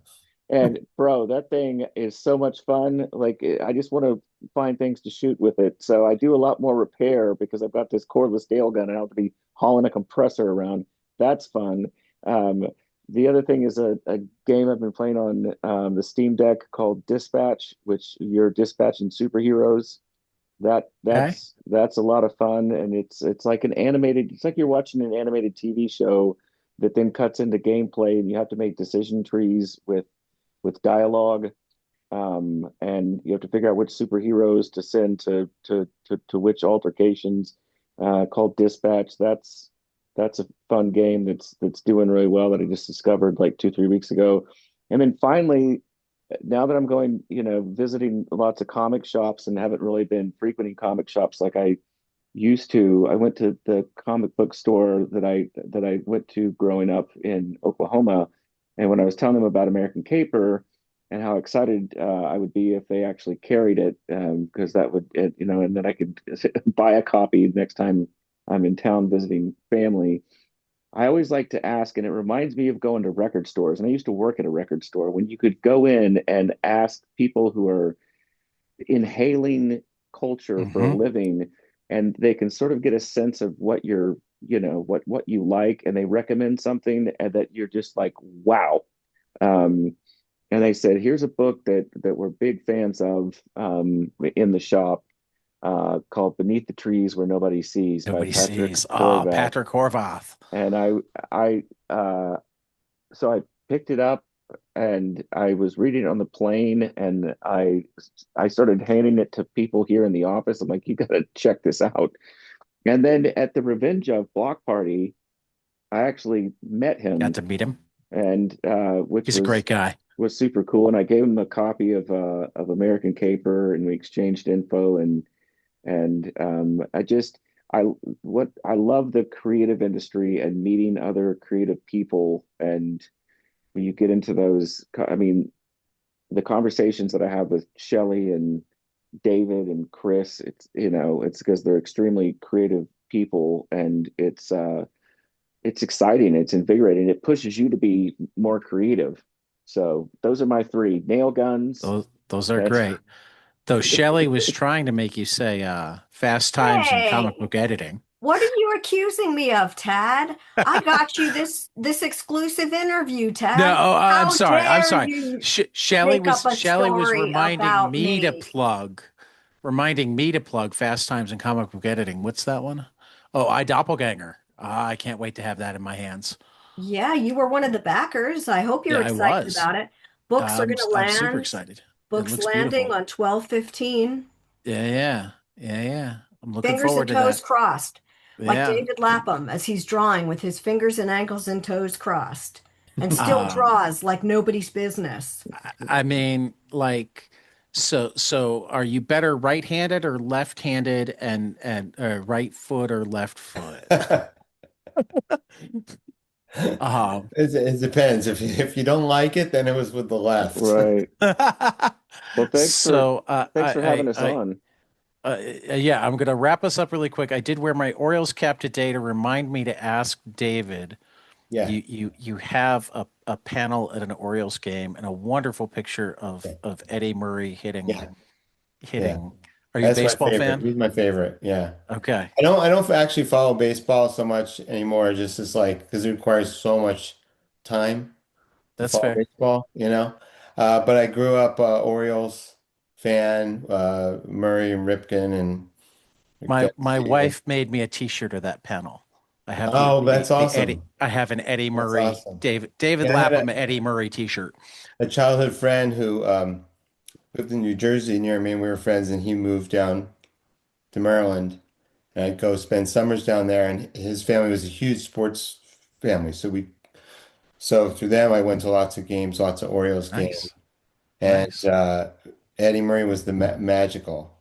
And bro, that thing is so much fun. Like I just want to find things to shoot with it. So I do a lot more repair because I've got this cordless nail gun and I don't have to be hauling a compressor around. That's fun. Um, the other thing is a game I've been playing on the Steam Deck called Dispatch, which you're dispatching superheroes. Okay. That's a lot of fun, and it's like an animated. It's like you're watching an animated TV show that then cuts into gameplay, and you have to make decision trees with dialogue, and you have to figure out which superheroes to send to which altercations. Called Dispatch. That's a fun game that's doing really well that I just discovered like 2 3 weeks ago, and then finally, now that I'm going, visiting lots of comic shops and haven't really been frequenting comic shops like I used to. I went to the comic book store that I went to growing up in Oklahoma, and when I was telling them about American Caper and how excited I would be if they actually carried it, because that would, and then I could buy a copy next time I'm in town visiting family. I always like to ask, and it reminds me of going to record stores. And I used to work at a record store when you could go in and ask people who are inhaling culture for a Hmm. living, and they can sort of get a sense of what you're, what you like, and they recommend something and that you're just like, wow. Um, and they said, here's a book that we're big fans of in the shop called Beneath the Trees Where Nobody Sees by Nobody Patrick sees. Oh, Horvath. Patrick Horvath. And I, so I picked it up and I was reading it on the plane, and I started handing it to people here in the office. I'm like, you got to check this out. And then at the Revenge of block party, I actually met Got him, to meet him. and which He's a great guy. was super cool. And I gave him a copy of American Caper, and we exchanged info. And I what I love the creative industry and meeting other creative people. And when you get into those, I mean, the conversations that I have with Shelly and David and Chris, it's because they're extremely creative people, and it's exciting, it's invigorating, it pushes you to be more creative. So those are my three: nail guns. Those are And great. Though Shelley was trying to make you say fast times in comic Hey, book editing. what are you accusing me of, Tad? I got you this exclusive interview, No, Tad. oh, I'm How sorry. I'm dare sorry. you Shelley make up was a Shelley was story about me? reminding me to plug Fast Times in comic book editing. What's that one? Oh, I Doppelganger. I can't wait to have that in my hands. Yeah, you were one of the backers. I hope you're Yeah, I excited was. about it. Books are going to I'm super land. excited. It Books looks landing beautiful. on 12/15. Yeah, yeah, yeah, yeah. I'm looking Fingers and forward to toes that. crossed, like Yeah. David Lapham as he's drawing with his fingers and ankles and toes crossed, and still Um, draws like nobody's business. I mean, like, so are you better right-handed or left-handed and right foot or left foot? Um, It depends. If you don't like it, then it was with the left. right. Well, so thanks for having us on. yeah, I'm gonna wrap us up really quick. I did wear my Orioles cap today to remind me to ask David. Yeah. You have a panel at an Orioles game and a wonderful picture Yeah. of Eddie Murray Yeah. Yeah. hitting. Are you a That's my baseball favorite. fan? He's my favorite. Yeah. Okay, I don't actually follow baseball so much anymore. Just it's like because it requires so much time to that's follow fair. baseball, you know. But I grew up Orioles fan, Murray and Ripken and My McDusty. wife made me a T-shirt of that panel. I have Oh, that's the Eddie. awesome. I have an Eddie That's Murray, awesome. David Yeah, I had Lapham Eddie Murray T-shirt. a childhood friend who lived in New Jersey near me, and we were friends, and he moved down to Maryland. And I'd go spend summers down there, and his family was a huge sports family. So through them, I went to lots of games, lots of Orioles games, Nice, and nice. Eddie Murray was the magical.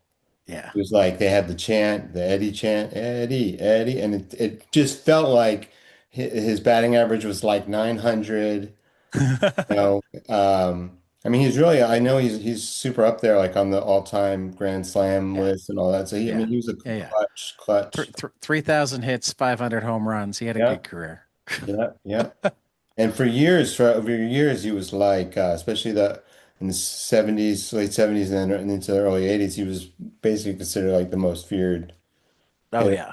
Yeah. It was like they had the chant, the Eddie chant, Eddie, Eddie, and it just felt like his batting average was like 900. You know, I mean, I know he's super up there, like on the all-time Grand Slam Yeah, list and all that. So I yeah, mean, he was a yeah, yeah. clutch. 3,000 hits, 500 home runs. He had a Yeah, good career. yeah, yeah. And for over years, he was like, especially in the 70s, late 70s, and into the early 80s, he was basically considered like the most feared Oh hitter yeah.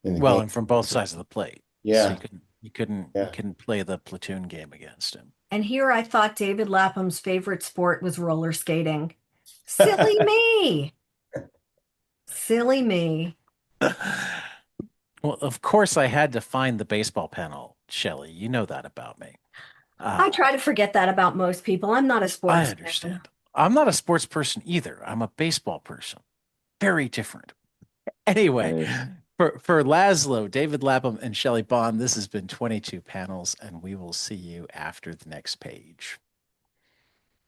in the Well, game. and from both sides of the plate. So Yeah, you yeah. couldn't play the platoon game against him. And here I thought David Lapham's favorite sport was roller skating. Silly me. Silly me. Well, of course I had to find the baseball panel, Shelley. You know that about me. I Uh, try to forget that about most people. I'm not a I sports fan. understand. I'm not a sports person either. I'm a baseball person. Very different. Anyway, Nice. for Lazlow, David Lapham, and Shelly Bond, this has been 22 panels, and we will see you after the next page.